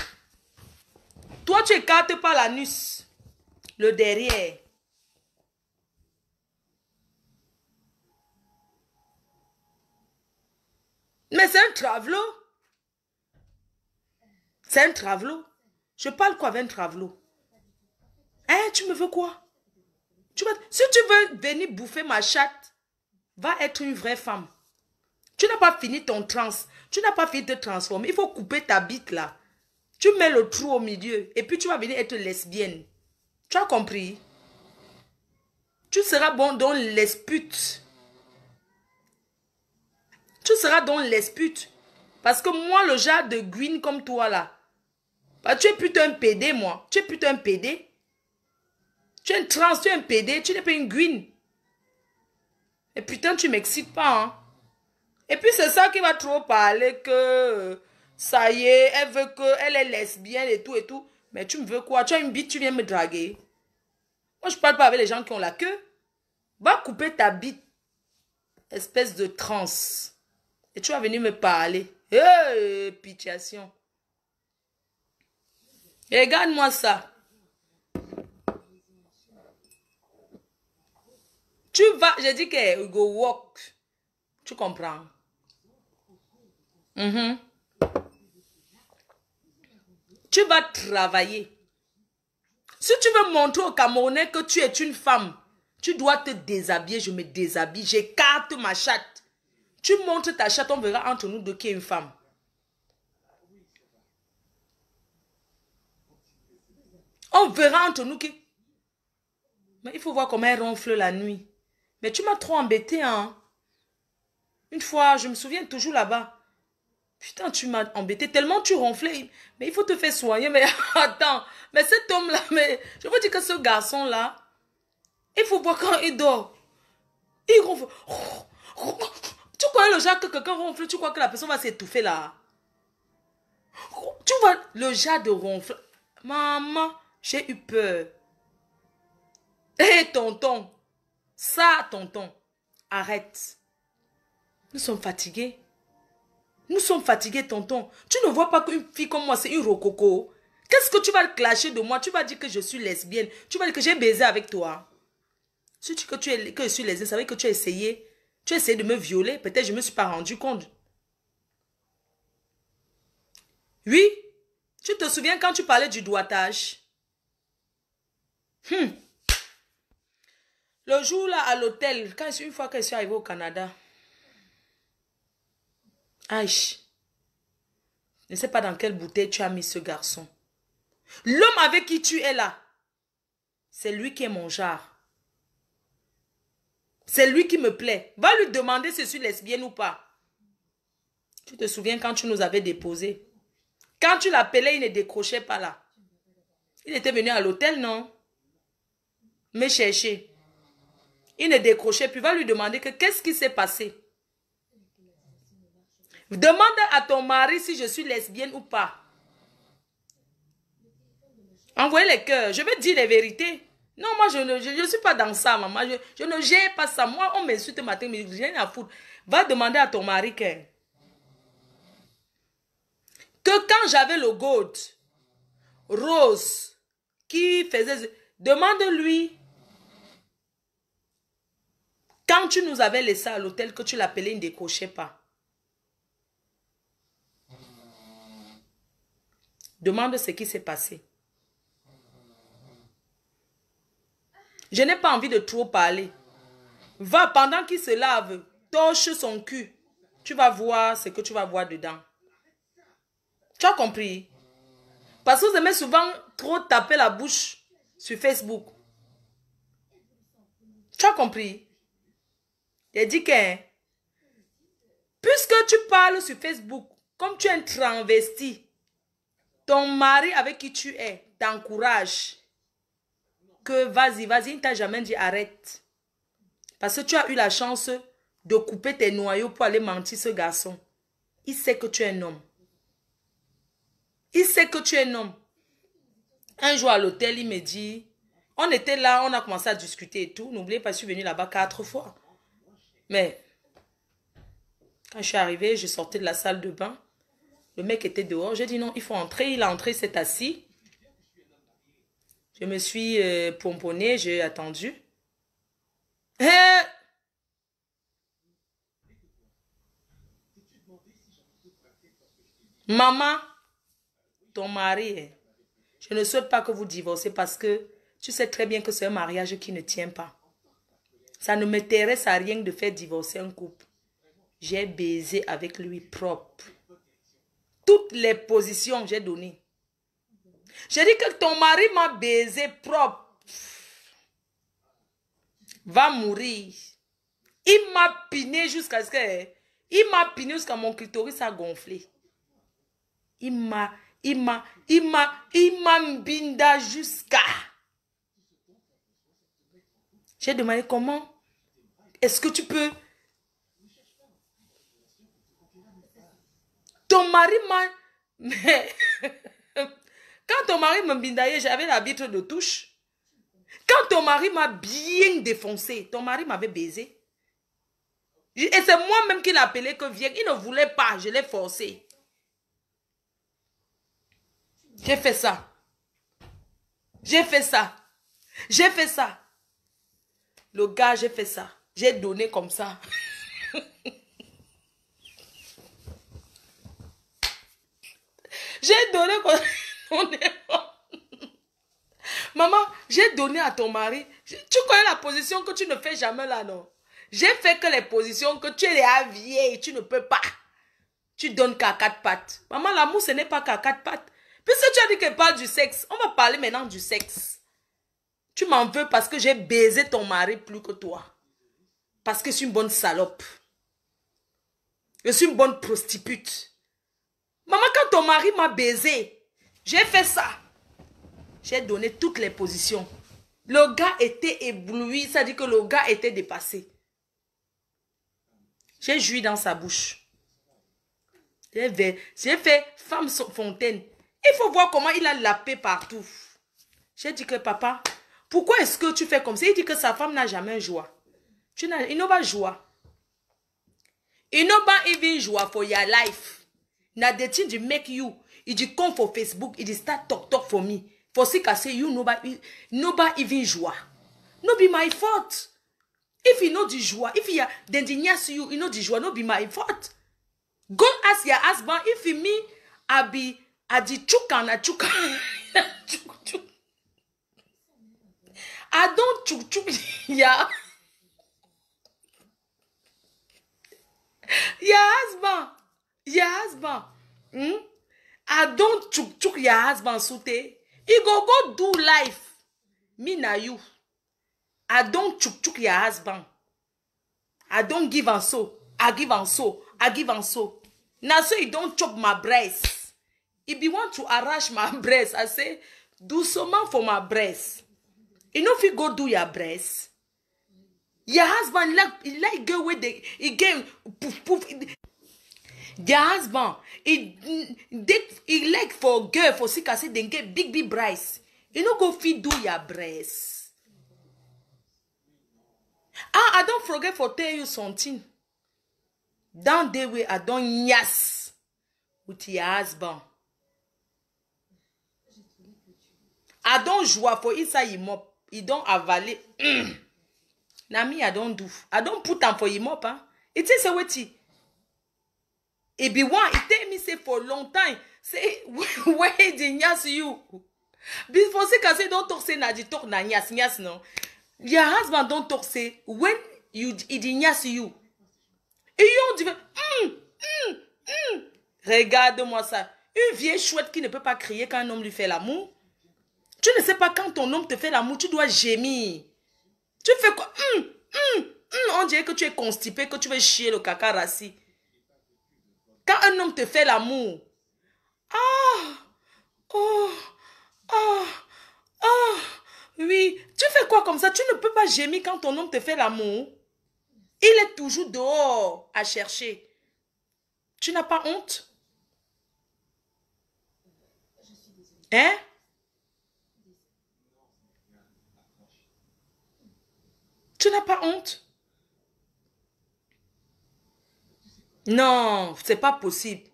A: Toi, tu écartes pas l'anus. Le derrière. Mais c'est un travelot. C'est un travelot. Je parle quoi avec un travelot? Hein, tu me veux quoi? Si tu veux venir bouffer ma chatte, va être une vraie femme. Tu n'as pas fini ton trans. Tu n'as pas fini de te transformer. Il faut couper ta bite là. Tu mets le trou au milieu. Et puis tu vas venir être lesbienne. Tu as compris? Tu seras bon dans l'espute. Tu seras dans l'espute. Parce que moi, le genre de green comme toi là. Bah, tu es plutôt un PD, moi. Tu es plutôt un PD. Tu es un trans, tu es un PD. Tu n'es pas une green. Et putain, tu m'excites pas, hein. Et puis c'est ça qui va trop parler que ça y est, elle veut qu'elle est lesbienne et tout et tout. Mais tu me veux quoi? Tu as une bite, tu viens me draguer. Moi, je parle pas avec les gens qui ont la queue. Va couper ta bite, espèce de trans. Et tu vas venir me parler. Hey, pitiation. Regarde-moi ça. Tu vas, j'ai dit que go walk. Tu comprends? Tu vas travailler. Si tu veux montrer aux Camerounais que tu es une femme, tu dois te déshabiller. Je me déshabille. J'écarte ma chatte. Tu montres ta chatte, on verra entre nous deux qui est une femme. On verra entre nous qui... Mais il faut voir comment elle ronfle la nuit. Mais tu m'as trop embêté, hein. Une fois, je me souviens toujours là-bas. Putain, tu m'as embêté tellement tu ronflais. Mais il faut te faire soigner. Mais attends, mais cet homme-là, mais je veux dire que ce garçon-là, il faut voir quand il dort. Il ronfle. Tu connais le genre que quelqu'un ronfle, tu crois que la personne va s'étouffer là. Tu vois le genre de ronfle. Maman, j'ai eu peur. Hé, tonton. Ça, tonton. Arrête. Nous sommes fatigués. Nous sommes fatigués, tonton. Tu ne vois pas qu'une fille comme moi, c'est une rococo. Qu'est-ce que tu vas clasher de moi? Tu vas dire que je suis lesbienne. Tu vas dire que j'ai baisé avec toi. Si tu dis que je suis lesbienne, ça veut dire que tu as essayé. Tu as essayé de me violer. Peut-être que je ne me suis pas rendu compte. Oui. Tu te souviens quand tu parlais du doigtage? Le jour là, à l'hôtel, une fois que je suis arrivée au Canada, aïe, je ne sais pas dans quelle bouteille tu as mis ce garçon. L'homme avec qui tu es là, c'est lui qui est mon genre. C'est lui qui me plaît. Va lui demander si je suis lesbienne ou pas. Tu te souviens quand tu nous avais déposé? Quand tu l'appelais, il ne décrochait pas là. Il était venu à l'hôtel, non? Me chercher. Il ne décrochait plus. Va lui demander que qu'est-ce qui s'est passé. Demande à ton mari si je suis lesbienne ou pas. Envoyez les cœurs. Je veux dire les vérités. Non, moi, je ne suis pas dans ça, maman. Je ne gère pas ça. Moi, on m'insulte matin, mais je n'ai rien à foutre. Va demander à ton mari que quand j'avais le gold rose qui faisait... Demande-lui, quand tu nous avais laissé à l'hôtel, que tu l'appelais, il ne décrochait pas. Demande ce qui s'est passé. Je n'ai pas envie de trop parler. Va, pendant qu'il se lave, torche son cul. Tu vas voir ce que tu vas voir dedans. Tu as compris? Parce que vous aimez souvent trop taper la bouche sur Facebook. Tu as compris? J'ai dit que, puisque tu parles sur Facebook, comme tu es un transvesti, ton mari avec qui tu es t'encourage. Que vas-y, il ne t'a jamais dit arrête. Parce que tu as eu la chance de couper tes noyaux pour aller mentir ce garçon. Il sait que tu es un homme. Il sait que tu es un homme. Un jour à l'hôtel, il me dit, on était là, on a commencé à discuter et tout. N'oubliez pas, je suis venue là-bas 4 fois. Mais, quand je suis arrivée, je sortais de la salle de bain. Le mec était dehors. J'ai dit non, il faut entrer. Il a entré, il s'est assis. Je me suis pomponnée, j'ai attendu. Maman, ton mari, je ne souhaite pas que vous divorcez parce que tu sais très bien que c'est un mariage qui ne tient pas. Ça ne m'intéresse à rien de faire divorcer un couple. J'ai baisé avec lui propre. Toutes les positions j'ai données. J'ai dit que ton mari m'a baisé propre. Va mourir. Il m'a piné jusqu'à ce que... Il m'a piné jusqu'à mon clitoris a gonflé. Il m'a mbinda jusqu'à... J'ai demandé comment? Est-ce que tu peux... Ton mari m'a... Mais... Quand ton mari me bindaillait, j'avais l'arbitre de touche. Quand ton mari m'a bien défoncé, ton mari m'avait baisé. Et c'est moi-même qui l'ai appelé que viens. Il ne voulait pas, je l'ai forcé. J'ai fait ça. J'ai fait ça. J'ai fait ça. Le gars, j'ai fait ça. J'ai donné comme ça. J'ai donné comme... Maman, j'ai donné à ton mari. Tu connais la position que tu ne fais jamais là, non? J'ai fait que les positions que tu es vieille, tu ne peux pas. Tu donnes qu'à 4 pattes. Maman, l'amour, ce n'est pas qu'à 4 pattes. Puisque tu as dit qu'elle parle du sexe, on va parler maintenant du sexe. Tu m'en veux parce que j'ai baisé ton mari plus que toi. Parce que je suis une bonne salope. Je suis une bonne prostitute. Maman, quand ton mari m'a baisé, j'ai fait ça. J'ai donné toutes les positions. Le gars était ébloui, ça dit que le gars était dépassé. J'ai joui dans sa bouche. J'ai fait femme fontaine. Il faut voir comment il a lapé partout. J'ai dit que papa, pourquoi est-ce que tu fais comme ça? Il dit que sa femme n'a jamais joué. Il n'a pas joué. Il n'a pas even joué for your life. Now the thing to make you, il dit come for Facebook, il dit start talk for me. For sick I say you nobody even joué. No be my fault. If you know the joie, if you then the you know the joie, no be my fault. Go ask your husband if me I be at the chuka na chuka. I don't chuk yeah. Your husband. I don't chuk your husband sute. He go do life. Me na you. I don't chuk your husband. I don't give and so. I give and so. I give and so. Now so you don't chop my breast. If you want to arrache my breast, I say, do something for my breast. You know if you go do your breast, your husband like go with the he get poof. Your husband he like for girl for sick I say they get big breast. You know go feed do your breast. I don't forget for tell you something. Down the way I don't yes with your husband. I don't joie for inside him up. He don't avale. Now me I don't do. I don't put them for him up. Huh? It is a wetty. It be one. It tell me say for a long time. Say where the nyas you. Before say can say don't talk say na di talk na nyas no. Your husband don't talk say when you it nyas you. Et on dit regarde-moi ça. Une vieille chouette qui ne peut pas crier quand un homme lui fait l'amour. Tu ne sais pas quand ton homme te fait l'amour, tu dois gémir. Tu fais quoi? On dirait que tu es constipé, que tu veux chier le caca rassis. Quand un homme te fait l'amour. Oui. Tu fais quoi comme ça? Tu ne peux pas gémir quand ton homme te fait l'amour. Il est toujours dehors à chercher. Tu n'as pas honte? Hein? Tu n'as pas honte? Non, c'est pas possible.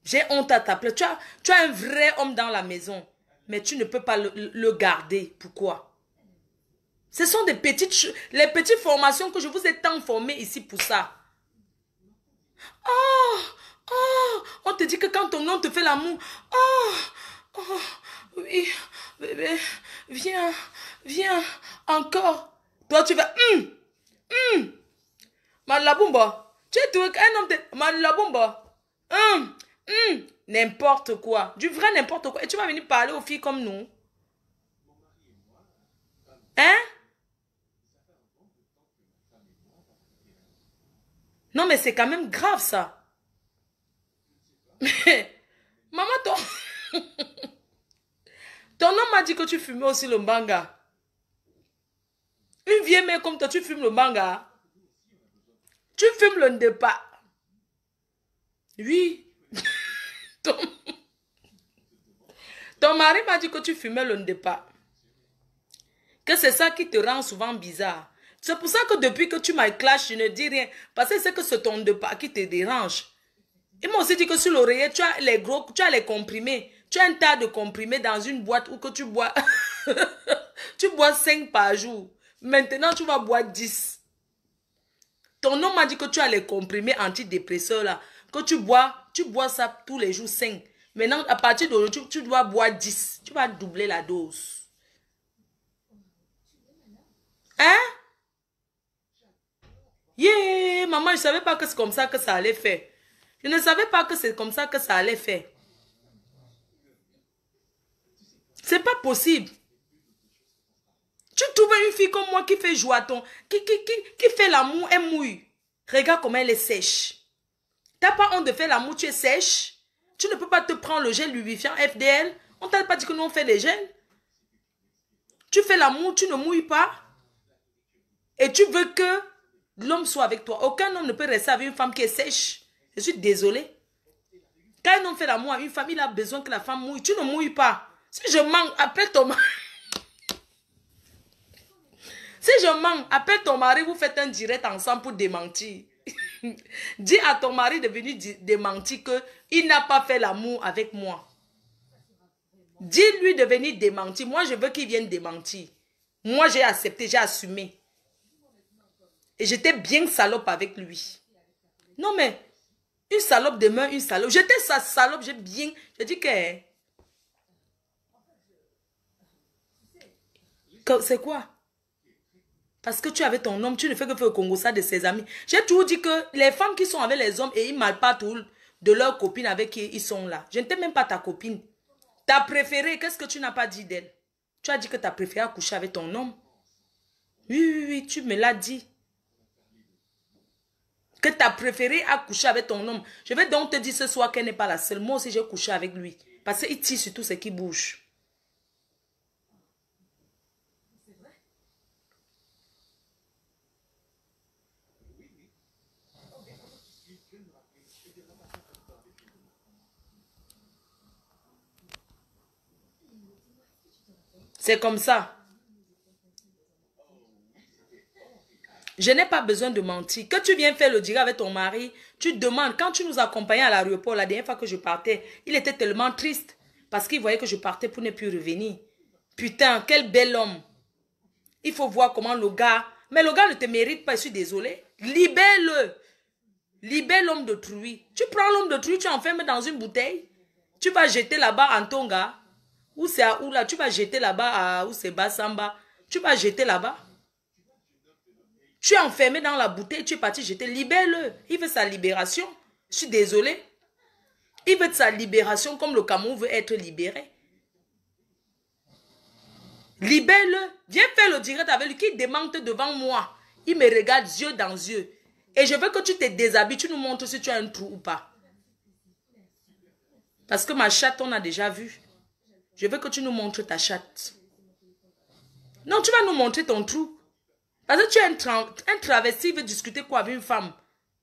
A: J'ai honte à t'appeler. Tu as un vrai homme dans la maison, mais tu ne peux pas le garder. Pourquoi? Ce sont les petites formations que je vous ai tant formées ici pour ça. On te dit que quand ton homme te fait l'amour, oui, bébé, viens, encore. Toi, tu vas, Malabumba, tu es un homme de Malabumba, n'importe quoi, du vrai n'importe quoi. Et tu vas venir parler aux filles comme nous. Hein? Non, mais c'est quand même grave, ça. Maman, ton homme m'a dit que tu fumais aussi le mbanga. Une vieille mère comme toi, tu fumes le mbanga. Tu fumes le ndepa. Oui. Ton mari m'a dit que tu fumais le ndepa. Que c'est ça qui te rend souvent bizarre. C'est pour ça que depuis que tu m'as clash, je ne dis rien. Parce que c'est que c'est ton ndepa qui te dérange. Il m'a aussi dit que sur l'oreiller, tu as les comprimés. Tu as un tas de comprimés dans une boîte où que tu bois. Tu bois 5 par jour. Maintenant, tu vas boire 10. Ton homme m'a dit que tu as les comprimés antidépresseurs là. Que tu bois ça tous les jours 5. Maintenant, à partir d'aujourd'hui, tu dois boire 10. Tu vas doubler la dose. Hein? Yeah, maman, je ne savais pas que c'est comme ça que ça allait faire. Je ne savais pas que c'est comme ça que ça allait faire. C'est pas possible. Tu trouves une fille comme moi qui fait jouer à ton... Qui fait l'amour, elle mouille. Regarde comment elle est sèche. T'as pas honte de faire l'amour, tu es sèche. Tu ne peux pas te prendre le gel lubrifiant FDL. On t'a pas dit que nous on fait des gels. Tu fais l'amour, tu ne mouilles pas. Et tu veux que l'homme soit avec toi. Aucun homme ne peut rester avec une femme qui est sèche. Je suis désolée. Quand un homme fait l'amour à une femme, il a besoin que la femme mouille. Tu ne mouilles pas. Si je mens, appelle ton mari. Si je mens, appelle ton mari, vous faites un direct ensemble pour démentir. Dis à ton mari de venir démentir qu'il n'a pas fait l'amour avec moi. Dis-lui de venir démentir. Moi, je veux qu'il vienne démentir. Moi, j'ai accepté, j'ai assumé. Et j'étais bien salope avec lui. Non, mais une salope demeure une salope. J'étais sa salope, j'ai bien... Je dis que... C'est quoi? Parce que tu avais ton homme, tu ne fais que faire au Congo ça de ses amis. J'ai toujours dit que les femmes qui sont avec les hommes et ils ne parlent pas tout de leurs copines avec qui ils sont là. Je n'étais même pas ta copine. Ta préférée, qu'est-ce que tu n'as pas dit d'elle? Tu as dit que ta préférée a couché avec ton homme. Oui, tu me l'as dit. Que ta préférée a couché avec ton homme. Je vais donc te dire ce soir qu'elle n'est pas la seule. Moi aussi, j'ai couché avec lui. Parce qu'il tire sur tout ce qui bouge. C'est comme ça. Je n'ai pas besoin de mentir. Que tu viens faire le direct avec ton mari, tu demandes, quand tu nous accompagnais à l'aéroport, la dernière fois que je partais, il était tellement triste parce qu'il voyait que je partais pour ne plus revenir. Putain, quel bel homme. Il faut voir comment le gars... Mais le gars ne te mérite pas, je suis désolée. Libère-le. Libère l'homme d'autrui. Tu prends l'homme d'autrui, tu enfermes dans une bouteille. Tu vas jeter là-bas en Tonga. Ou c'est à où là? Tu vas jeter là-bas à où c'est Bassamba. Tu vas jeter là-bas. Tu es enfermé dans la bouteille, tu es parti jeter. Libère-le. Il veut sa libération. Je suis désolée. Il veut sa libération comme le Cameroun veut être libéré. Libère-le. Viens faire le direct avec lui qui démente devant moi. Il me regarde yeux dans yeux. Et je veux que tu te déshabilles. Tu nous montres si tu as un trou ou pas. Parce que ma chatte, on a déjà vu. Je veux que tu nous montres ta chatte. Non, tu vas nous montrer ton trou. Parce que tu es un travesti, il veut discuter quoi avec une femme.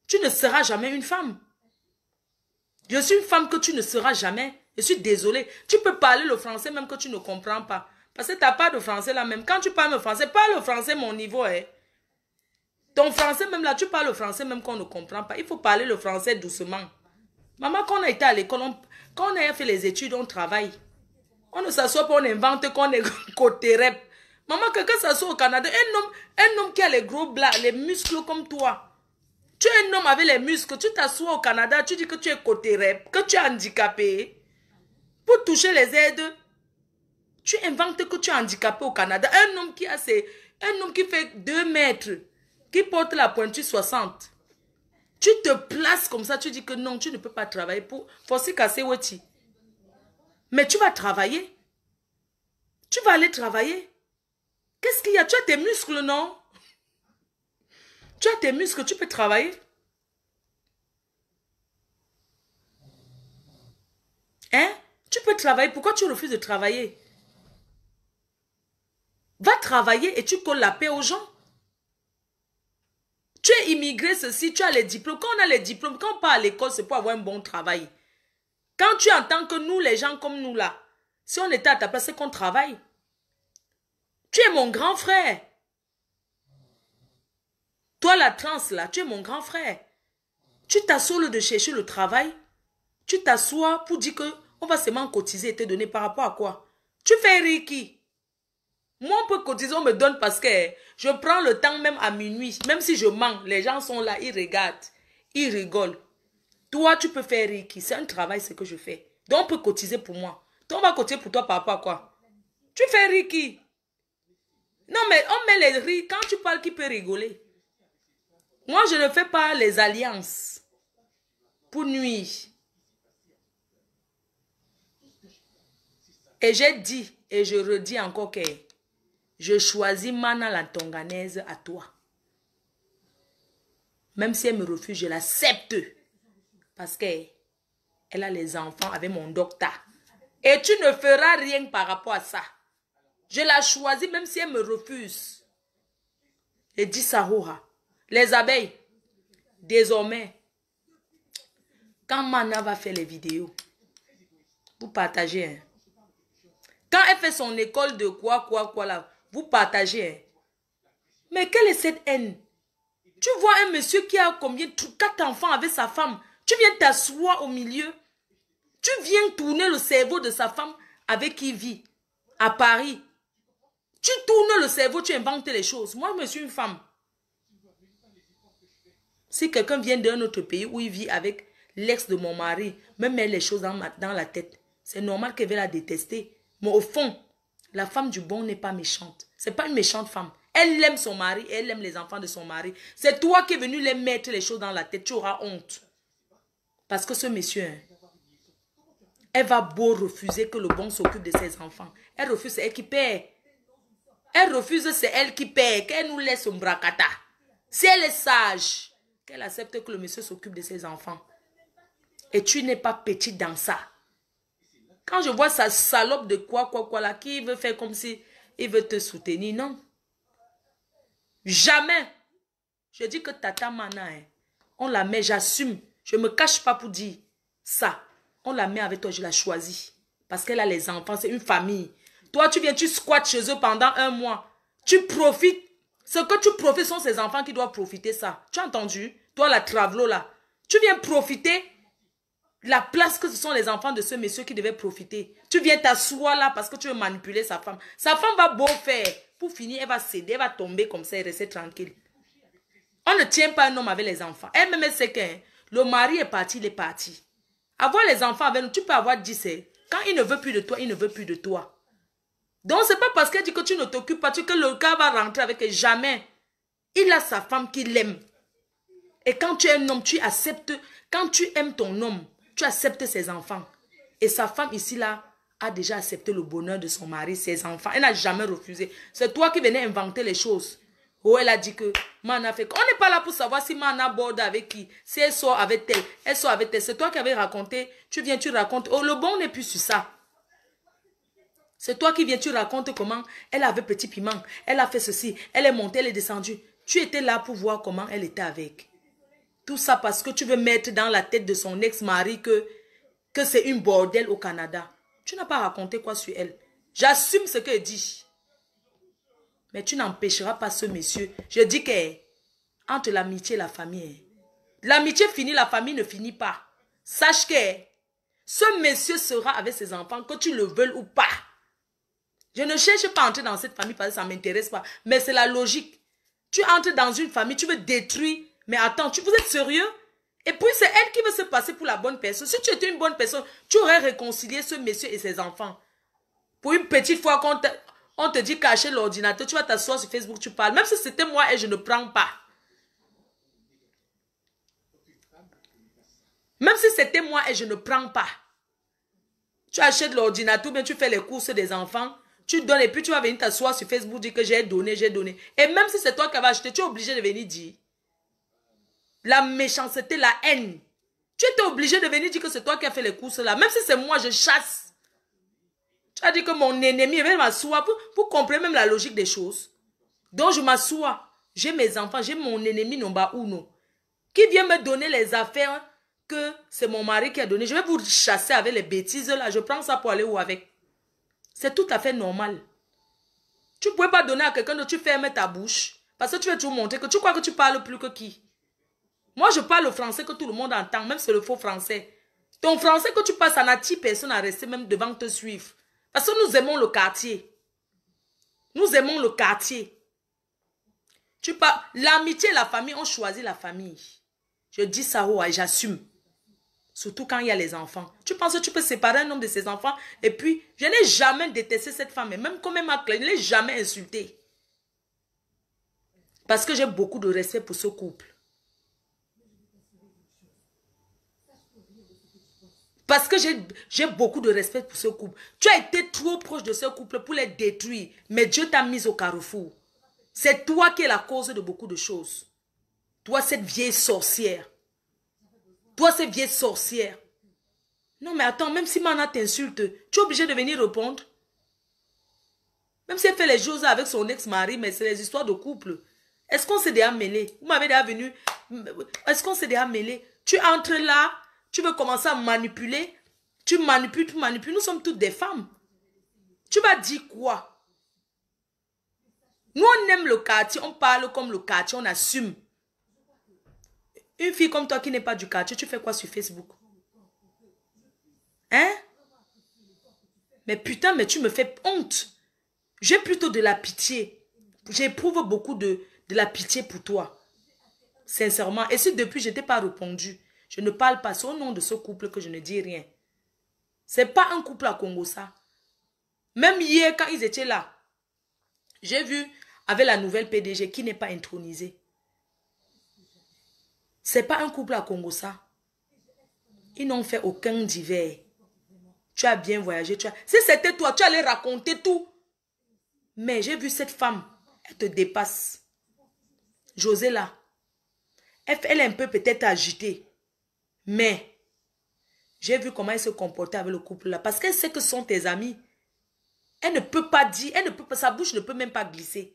A: Tu ne seras jamais une femme. Je suis une femme que tu ne seras jamais. Je suis désolée. Tu peux parler le français même que tu ne comprends pas. Parce que tu n'as pas de français là même. Quand tu parles le français, parle le français mon niveau. Hein. Ton français même là, tu parles le français même qu'on ne comprend pas. Il faut parler le français doucement. Maman, quand on a été à l'école, quand on a fait les études, on travaille. On ne s'assoit pas, on invente qu'on est côté rep. Maman, quelqu'un s'assoit au Canada, un homme qui a les gros bras, les muscles comme toi. Tu es un homme avec les muscles, tu t'assois au Canada, tu dis que tu es côté rep, que tu es handicapé. Pour toucher les aides, tu inventes que tu es handicapé au Canada. Un homme qui fait 2 mètres, qui porte la pointure 60. Tu te places comme ça, tu dis que non, tu ne peux pas travailler pour forcer casser Weti. Mais tu vas travailler. Tu vas aller travailler. Qu'est-ce qu'il y a? Tu as tes muscles, non? Tu as tes muscles, tu peux travailler. Hein? Tu peux travailler. Pourquoi tu refuses de travailler? Va travailler et tu colles la paix aux gens. Tu es immigré, ceci, tu as les diplômes. Quand on a les diplômes, quand on part à l'école, c'est pour avoir un bon travail. Quand tu entends que nous, les gens comme nous là, si on était à ta place, c'est qu'on travaille. Tu es mon grand frère. Toi, la trans, là, tu es mon grand frère. Tu t'assois de chercher le travail. Tu t'assois pour dire qu'on va seulement cotiser et te donner par rapport à quoi? Tu fais Ricky. Moi, on peut cotiser, on me donne parce que je prends le temps même à minuit. Même si je mens, les gens sont là, ils regardent, ils rigolent. Toi, tu peux faire Ricky. C'est un travail, ce que je fais. Donc, on peut cotiser pour moi. Donc, on va cotiser pour toi par rapport à quoi? Tu fais Ricky. Non, mais on met les rires. Quand tu parles, qui peut rigoler? Moi, je ne fais pas les alliances pour nuire. Et j'ai dit, et je redis encore que je choisis Mana la Tonganaise à toi. Même si elle me refuse, je l'accepte. Parce qu'elle a les enfants avec mon docteur. Et tu ne feras rien par rapport à ça. Je la choisis même si elle me refuse. Et dis ça, les abeilles, désormais, Quand Mana va faire les vidéos, vous partagez. Hein. Quand elle fait son école de quoi là, vous partagez. Hein. Mais quelle est cette haine? Tu vois un monsieur qui a combien? 4 enfants avec sa femme. Tu viens t'asseoir au milieu. Tu viens tourner le cerveau de sa femme avec qui il vit à Paris. Tu tournes le cerveau, tu inventes les choses. Moi, je suis une femme. Si quelqu'un vient d'un autre pays où il vit avec l'ex de mon mari, me met les choses dans la tête, c'est normal qu'elle va la détester. Mais au fond, la femme du bon n'est pas méchante. Ce n'est pas une méchante femme. Elle aime son mari et elle aime les enfants de son mari. C'est toi qui es venu les mettre les choses dans la tête. Tu auras honte. Parce que ce monsieur, hein, elle va beau refuser que le bon s'occupe de ses enfants. Elle refuse, c'est elle qui paie. Elle refuse, c'est elle qui paie. Qu'elle nous laisse un bracata. Si elle est sage, qu'elle accepte que le monsieur s'occupe de ses enfants. Et tu n'es pas petit dans ça. Quand je vois sa salope de quoi là, qui veut faire comme si il veut te soutenir, non. Jamais. Je dis que Tata Mana, hein, on la met, j'assume. Je ne me cache pas pour dire ça. On la met avec toi, je la choisis. Parce qu'elle a les enfants, c'est une famille. Toi, tu viens, tu squattes chez eux pendant 1 mois. Tu profites. Ce que tu profites sont ces enfants qui doivent profiter ça. Tu as entendu? Toi, la travelo là. Tu viens profiter la place que ce sont les enfants de ce monsieur qui devaient profiter. Tu viens t'asseoir là parce que tu veux manipuler sa femme. Sa femme va beau faire. Pour finir, elle va céder, elle va tomber comme ça et rester tranquille. On ne tient pas un homme avec les enfants. Elle-même sait que hein, le mari est parti, il est parti. Avoir les enfants avec nous, tu peux avoir 10. Quand il ne veut plus de toi, il ne veut plus de toi. Donc, ce n'est pas parce qu'elle dit que tu ne t'occupes pas, que le gars va rentrer avec elle. Jamais. Il a sa femme qui l'aime. Et quand tu es un homme, tu acceptes. Quand tu aimes ton homme, tu acceptes ses enfants. Et sa femme ici, là, a déjà accepté le bonheur de son mari, ses enfants. Elle n'a jamais refusé. C'est toi qui venais inventer les choses. Oh, elle a dit que Mana fait... On n'est pas là pour savoir si Mana borde avec qui. Si elle sort avec elle, elle sort avec elle. C'est toi qui avais raconté. Tu viens, tu racontes. Oh, le bon n'est plus sur ça. C'est toi qui viens, tu racontes comment elle avait petit piment. Elle a fait ceci. Elle est montée, elle est descendue. Tu étais là pour voir comment elle était avec. Tout ça parce que tu veux mettre dans la tête de son ex-mari que c'est une bordel au Canada. Tu n'as pas raconté quoi sur elle. J'assume ce qu'elle dit. Mais tu n'empêcheras pas ce monsieur. Je dis que entre l'amitié et la famille, l'amitié finit, la famille ne finit pas. Sache que ce monsieur sera avec ses enfants, que tu le veuilles ou pas. Je ne cherche pas à entrer dans cette famille parce que ça ne m'intéresse pas. Mais c'est la logique. Tu entres dans une famille, tu veux détruire. Mais attends, vous êtes sérieux? Et puis c'est elle qui veut se passer pour la bonne personne. Si tu étais une bonne personne, tu aurais réconcilié ce monsieur et ses enfants. Pour une petite fois qu'on te dit cacher l'ordinateur, tu vas t'asseoir sur Facebook, tu parles. Même si c'était moi et je ne prends pas. Même si c'était moi et je ne prends pas. Tu achètes l'ordinateur, mais tu fais les courses des enfants. Tu donnes et puis tu vas venir t'asseoir sur Facebook, dire que j'ai donné, j'ai donné. Et même si c'est toi qui avais acheté, tu es obligé de venir dire. La méchanceté, la haine. Tu étais obligé de venir dire que c'est toi qui as fait les courses là. Même si c'est moi, je chasse. Tu as dit que mon ennemi, il va m'asseoir pour comprendre même la logique des choses. Donc je m'assois. J'ai mes enfants, j'ai mon ennemi Nomba Uno. Qui vient me donner les affaires que c'est mon mari qui a donné. Je vais vous chasser avec les bêtises là. Je prends ça pour aller où avec? C'est tout à fait normal. Tu ne pouvais pas donner à quelqu'un d'autre, tu fermes ta bouche. Parce que tu veux toujours montrer que tu crois que tu parles plus que qui? Moi, je parle le français que tout le monde entend, même si c'est le faux français. Ton français que tu parles, ça n'attire personne à rester même devant te suivre. Parce que nous aimons le quartier. Nous aimons le quartier. Tu parles, l'amitié et la famille, on choisit la famille. Je dis ça, et j'assume. Surtout quand il y a les enfants. Tu penses que tu peux séparer un homme de ses enfants? Et puis, je n'ai jamais détesté cette femme. Et même comme elle m'a clé, je ne l'ai jamais insultée. Parce que j'ai beaucoup de respect pour ce couple. Parce que j'ai beaucoup de respect pour ce couple. Tu as été trop proche de ce couple pour les détruire. Mais Dieu t'a mis au carrefour. C'est toi qui es la cause de beaucoup de choses. Toi, cette vieille sorcière. Toi, cette vieille sorcière. Non, mais attends, même si Mana t'insulte, tu es obligé de venir répondre. Même si elle fait les choses avec son ex-mari, mais c'est les histoires de couple. Est-ce qu'on s'est déjà mêlé? Vous m'avez déjà venu. Est-ce qu'on s'est déjà mêlé? Tu entres là, Tu veux commencer à manipuler. Tu manipules, tu manipules. Nous sommes toutes des femmes. Tu vas dire quoi? Nous, on aime le quartier. On parle comme le quartier. On assume. Une fille comme toi qui n'est pas du quartier, tu fais quoi sur Facebook? Hein? Mais putain, mais tu me fais honte. J'ai plutôt de la pitié. J'éprouve beaucoup de la pitié pour toi. Sincèrement. Et si depuis, je n'ai pas répondu, je ne parle pas. C'est au nom de ce couple que je ne dis rien. C'est pas un couple à Congo, ça. Même hier, quand ils étaient là, j'ai vu avec la nouvelle PDG qui n'est pas intronisée. C'est pas un couple à Congo, ça. Ils n'ont fait aucun divers. Tu as bien voyagé. Si c'était toi, tu allais raconter tout. Mais j'ai vu cette femme. Elle te dépasse. José là. Elle est un peu peut-être agitée. Mais j'ai vu comment elle se comportait avec le couple là. Parce qu'elle sait que ce sont tes amis. Elle ne peut pas dire. Elle ne peut pas, sa bouche ne peut même pas glisser.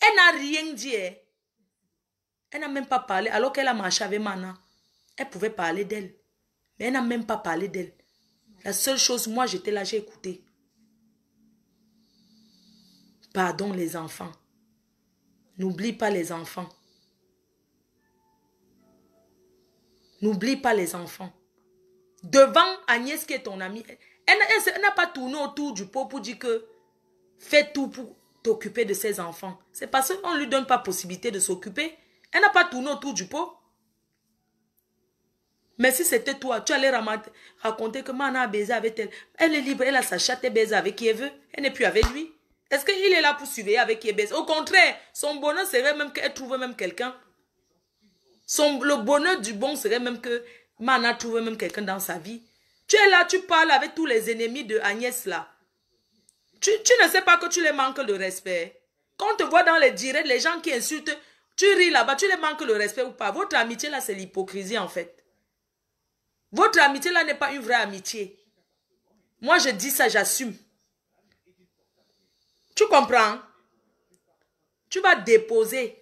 A: Elle n'a rien dit. Hein. Elle n'a même pas parlé. Alors qu'elle a marché avec Mana. Elle pouvait parler d'elle. Mais elle n'a même pas parlé d'elle. La seule chose, moi j'étais là, j'ai écouté. Pardon les enfants. N'oublie pas les enfants. N'oublie pas les enfants. Devant Agnès qui est ton amie, elle n'a pas tourné autour du pot pour dire que fais tout pour t'occuper de ses enfants. C'est parce qu'on ne lui donne pas possibilité de s'occuper. Elle n'a pas tourné autour du pot. Mais si c'était toi, tu allais raconter que Mana a baisé avec elle. Elle est libre, elle a sa chatte, elle baise avec qui elle veut. Elle n'est plus avec lui. Est-ce qu'il est là pour surveiller avec qui elle baise? Au contraire, son bonheur serait même qu'elle trouve même quelqu'un. Le bonheur du bon serait même que Mana trouve même quelqu'un dans sa vie. Tu es là, tu parles avec tous les ennemis de Agnès là. Tu ne sais pas que tu les manques de respect. Quand on te voit dans les directs, les gens qui insultent, tu ris là-bas, tu les manques de respect ou pas? Votre amitié là, c'est l'hypocrisie en fait. Votre amitié là n'est pas une vraie amitié. Moi je dis ça, j'assume. Tu comprends? Tu vas déposer.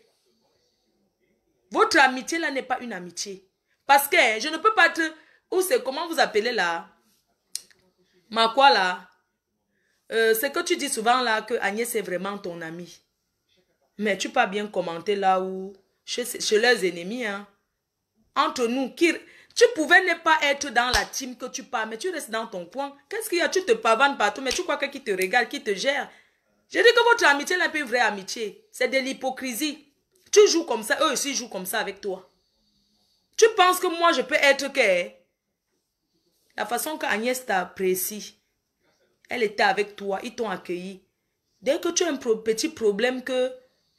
A: Votre amitié là n'est pas une amitié. Parce que je ne peux pas te... Ou c'est comment vous appelez là? Ma quoi là? C'est que tu dis souvent là que Agnès est vraiment ton ami. Mais tu peux bien commenter là où... Chez leurs ennemis. Hein. Entre nous, tu pouvais ne pas être dans la team que tu parles, mais tu restes dans ton coin. Qu'est-ce qu'il y a? Tu te pavanes partout, mais tu crois que qui te regarde, qui te gère? Je dis que votre amitié n'est pas une vraie amitié. C'est de l'hypocrisie. Tu joues comme ça, eux aussi jouent comme ça avec toi. Tu penses que moi je peux être que... La façon qu'Agnès t'apprécie, elle était avec toi, ils t'ont accueilli. Dès que tu as un petit problème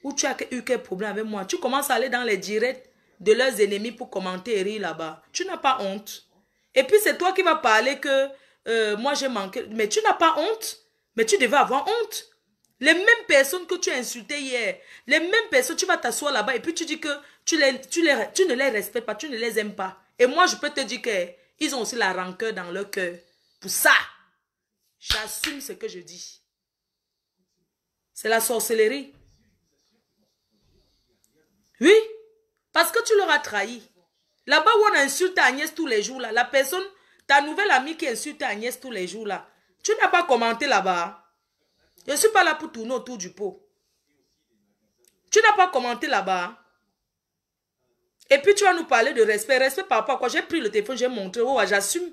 A: ou tu as eu quel problème avec moi, tu commences à aller dans les directs de leurs ennemis pour commenter et rire là-bas. Tu n'as pas honte. Et puis c'est toi qui vas parler que moi j'ai manqué. Mais tu n'as pas honte. Mais tu devais avoir honte. Les mêmes personnes que tu as insultées hier, les mêmes personnes, tu vas t'asseoir là-bas et puis tu dis que tu ne les respectes pas, tu ne les aimes pas. Et moi, je peux te dire qu'ils ont aussi la rancœur dans leur cœur. Pour ça, j'assume ce que je dis. C'est la sorcellerie. Oui, parce que tu leur as trahi. Là-bas où on insulte Agnès tous les jours, là, la personne, ta nouvelle amie qui insulte Agnès tous les jours, là, tu n'as pas commenté là-bas. Je ne suis pas là pour tourner autour du pot. Tu n'as pas commenté là-bas. Et puis tu vas nous parler de respect. Respect par rapport à quoi? J'ai pris le téléphone, j'ai montré. Oh, j'assume.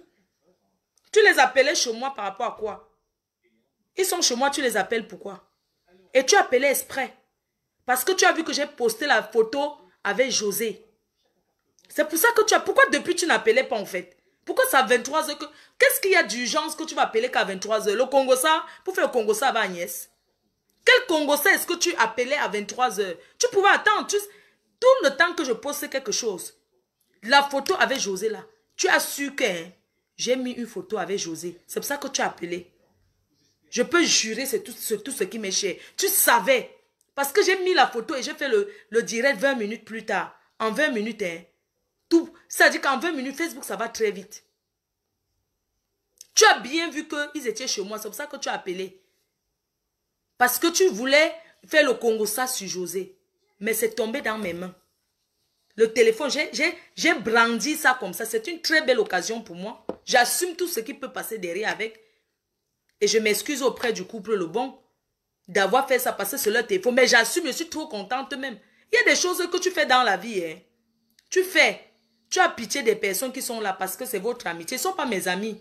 A: Tu les appelais chez moi par rapport à quoi? Ils sont chez moi, tu les appelles pourquoi? Et tu appelais exprès. Parce que tu as vu que j'ai posté la photo avec José. C'est pour ça que tu as... Pourquoi depuis tu n'appelais pas en fait? Pourquoi c'est à 23 h que... Qu'est-ce qu'il y a d'urgence que tu vas appeler qu'à 23 h? Le Congossa, pour faire le Congossa avec Agnès. Quel Congossa est-ce que tu appelais à 23 h? Tu pouvais attendre tout le temps que je poste quelque chose. La photo avec José là. Tu as su que j'ai mis une photo avec José. C'est pour ça que tu as appelé. Je peux jurer, c'est tout ce qui m'est cher. Tu savais. Parce que j'ai mis la photo et j'ai fait le direct 20 minutes plus tard. En 20 minutes, hein. Tout. C'est-à-dire qu'en 20 minutes, Facebook, ça va très vite. Tu as bien vu qu'ils étaient chez moi. C'est pour ça que tu as appelé. Parce que tu voulais faire le Congo ça sur José. Mais c'est tombé dans mes mains. Le téléphone, j'ai brandi ça comme ça. C'est une très belle occasion pour moi. J'assume tout ce qui peut passer derrière avec. Et je m'excuse auprès du couple Le Bon d'avoir fait ça passer sur leur téléphone. Mais j'assume, je suis trop contente même. Il y a des choses que tu fais dans la vie. Hein. Tu fais. Tu as pitié des personnes qui sont là parce que c'est votre amitié. Ils ne sont pas mes amis.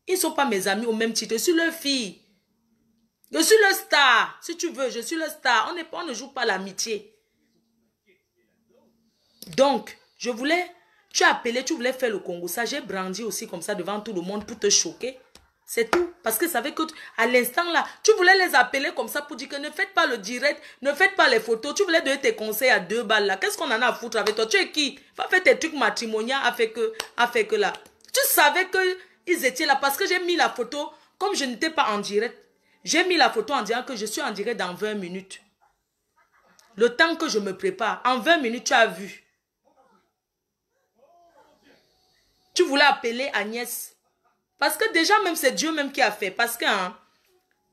A: Ils ne sont pas mes amis au même titre. Je suis leur fille. Je suis le star. Si tu veux, je suis le star. On ne joue pas l'amitié. Donc, je voulais... Tu as appelé, tu voulais faire le Congo. Ça, j'ai brandi aussi comme ça devant tout le monde pour te choquer. C'est tout. Parce que ça veut que à l'instant là, tu voulais les appeler comme ça pour dire que ne faites pas le direct, ne faites pas les photos. Tu voulais donner tes conseils à 2 balles là. Qu'est-ce qu'on en a à foutre avec toi? Tu es qui? Va faire tes trucs matrimoniaux avec que là. Tu savais qu'ils étaient là parce que j'ai mis la photo, comme je n'étais pas en direct. J'ai mis la photo en disant que je suis en direct dans 20 minutes. Le temps que je me prépare, en 20 minutes, tu as vu. Tu voulais appeler Agnès. Parce que déjà, même c'est Dieu même qui a fait. Parce que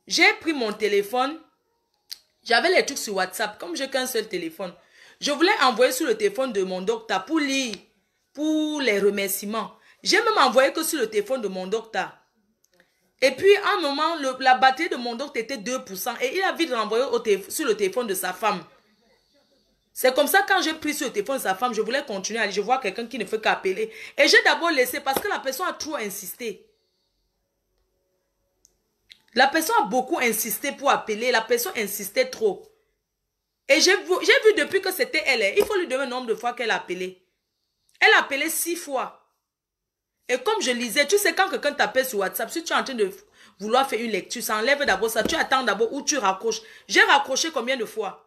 A: j'ai pris mon téléphone. J'avais les trucs sur WhatsApp. Comme j'ai qu'un seul téléphone. Je voulais envoyer sur le téléphone de mon docteur pour lire. Pour les remerciements. J'ai même envoyé que sur le téléphone de mon docteur. Et puis, à un moment, la batterie de mon docteur était 2%. Et il a vite renvoyé sur le téléphone de sa femme. C'est comme ça, quand j'ai pris sur le téléphone de sa femme, je voulais continuer à aller. Je vois quelqu'un qui ne fait qu'appeler. Et j'ai d'abord laissé parce que la personne a trop insisté. La personne a beaucoup insisté pour appeler. La personne insistait trop. Et j'ai vu depuis que c'était elle. Il faut lui donner le nombre de fois qu'elle a appelé. Elle a appelé 6 fois. Et comme je lisais, tu sais, quand quelqu'un t'appelle sur WhatsApp, si tu es en train de vouloir faire une lecture, ça enlève d'abord ça. Tu attends d'abord ou tu raccroches. J'ai raccroché combien de fois?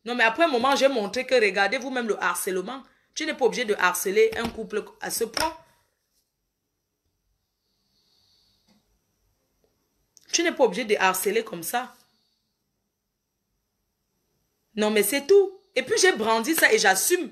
A: Non, mais après un moment, j'ai montré que regardez vous-même le harcèlement. Tu n'es pas obligé de harceler un couple à ce point. Tu n'es pas obligé de harceler comme ça. Non, mais c'est tout. Et puis j'ai brandi ça et j'assume.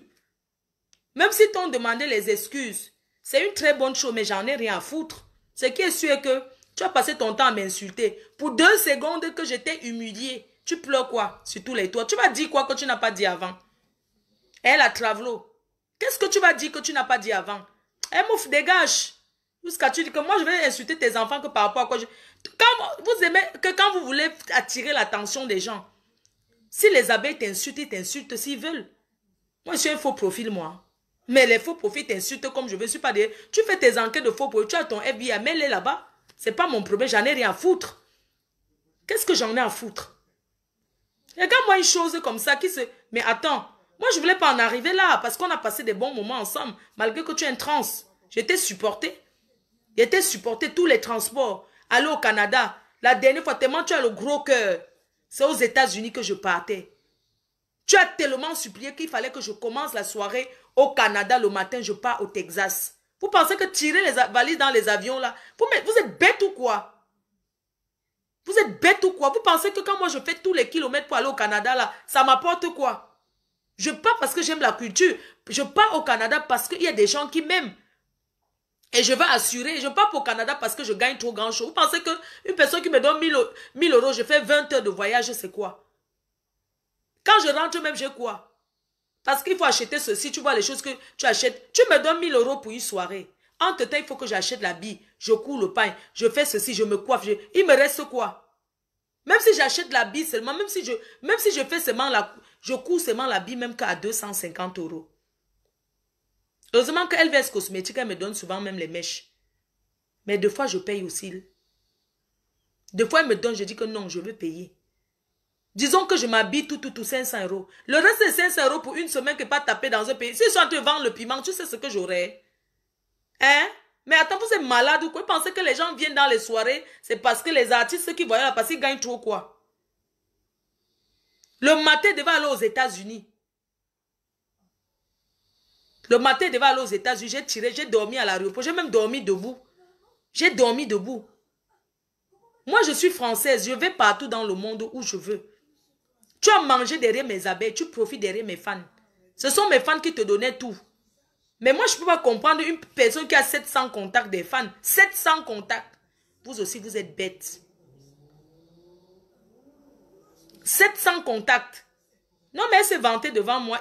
A: Même si t'ont demandé les excuses, c'est une très bonne chose, mais j'en ai rien à foutre. Ce qui est sûr est que tu as passé ton temps à m'insulter. Pour 2 secondes que j'étais humilié. Tu pleures quoi sur tous les toits? Tu vas dire quoi que tu n'as pas dit avant? Elle a travelo. Qu'est-ce que tu vas dire que tu n'as pas dit avant? Elle mouf, dégage. Jusqu'à tu dis que moi je vais insulter tes enfants que par rapport à quoi quand vous voulez attirer l'attention des gens. Si les abeilles t'insultent, ils t'insultent s'ils veulent. Moi je suis un faux profil moi. Mais les faux profils t'insultent comme je veux. Je suis pas des... Tu fais tes enquêtes de faux profils. Tu as ton FBI, mets-les là-bas. C'est pas mon problème, j'en ai rien à foutre. Qu'est-ce que j'en ai à foutre? Regarde-moi une chose comme ça qui se... Mais attends, moi je voulais pas en arriver là parce qu'on a passé des bons moments ensemble malgré que tu es un trans. J'étais supporté. J'étais supporté tous les transports. Aller au Canada. La dernière fois, tellement tu as le gros cœur. C'est aux États-Unis que je partais. Tu as tellement supplié qu'il fallait que je commence la soirée au Canada le matin, je pars au Texas. Vous pensez que tirer les valises dans les avions là, vous êtes bête ou quoi? Vous êtes bête ou quoi? Vous pensez que quand moi je fais tous les kilomètres pour aller au Canada là, ça m'apporte quoi? Je pars parce que j'aime la culture. Je pars au Canada parce qu'il y a des gens qui m'aiment. Et je veux assurer, je pars pour le Canada parce que je gagne trop grand chose. Vous pensez qu'une personne qui me donne 1000 euros, je fais 20 heures de voyage, c'est quoi? Quand je rentre même, j'ai quoi? Parce qu'il faut acheter ceci, tu vois les choses que tu achètes. Tu me donnes 1000 euros pour une soirée. Entre-temps, il faut que j'achète l'habit, je cours le pain, je fais ceci, je me coiffe. Il me reste quoi? Même si j'achète l'habit seulement, même si je fais seulement je cours seulement l'habit même qu'à 250 euros. Heureusement que LVS Cosmétique, elle me donne souvent même les mèches. Mais des fois, je paye aussi. Des fois, elle me donne, je dis que non, je veux payer. Disons que je m'habille tout 500 euros. Le reste de 500 euros pour une semaine que pas taper dans un pays. Si je suis en train de vendre le piment, tu sais ce que j'aurais. Hein? Mais attends, vous êtes malade ou quoi? Vous pensez que les gens viennent dans les soirées, c'est parce que les artistes qui voient là, parce qu'ils gagnent trop quoi? Le matin, devait aller aux États-Unis. Le matin, il devait aller aux États-Unis. J'ai tiré, j'ai dormi à l'aéroport. J'ai même dormi debout. J'ai dormi debout. Moi, je suis française. Je vais partout dans le monde où je veux. Tu as mangé derrière mes abeilles. Tu profites derrière mes fans. Ce sont mes fans qui te donnaient tout. Mais moi, je ne peux pas comprendre une personne qui a 700 contacts des fans. 700 contacts. Vous aussi, vous êtes bêtes. 700 contacts. Non, mais elle s'est vantée devant moi.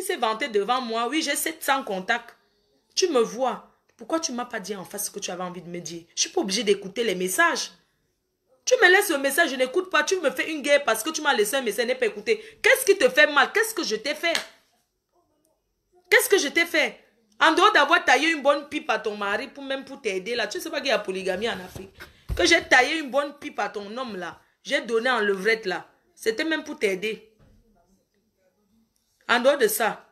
A: Il s'est vanté devant moi. Oui, j'ai 700 contacts. Tu me vois. Pourquoi tu ne m'as pas dit en face ce que tu avais envie de me dire? Je ne suis pas obligée d'écouter les messages. Tu me laisses le message, je n'écoute pas. Tu me fais une guerre parce que tu m'as laissé un message, je n'ai pas écouté. Qu'est-ce qui te fait mal? Qu'est-ce que je t'ai fait? Qu'est-ce que je t'ai fait? En dehors d'avoir taillé une bonne pipe à ton mari, même pour t'aider là. Tu ne sais pas qu'il y a polygamie en Afrique. Que j'ai taillé une bonne pipe à ton homme là. J'ai donné en levrette là. C'était même pour t'aider. En dehors de ça.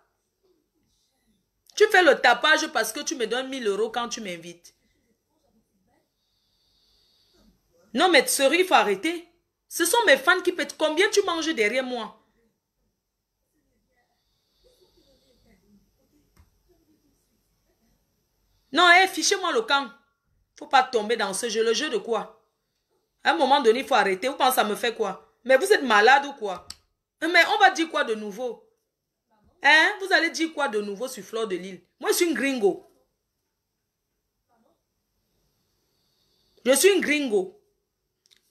A: Tu fais le tapage parce que tu me donnes 1000 € quand tu m'invites. Non, mais sérieux, il faut arrêter. Ce sont mes fans qui pètent. Combien tu manges derrière moi? Non, fichez-moi le camp. Faut pas tomber dans ce jeu. Le jeu de quoi? À un moment donné, il faut arrêter. Vous pensez que ça me fait quoi? Mais vous êtes malade ou quoi? Mais on va dire quoi de nouveau? Hein? Vous allez dire quoi de nouveau sur Fleur de Lys? Moi, je suis une gringo. Je suis une gringo.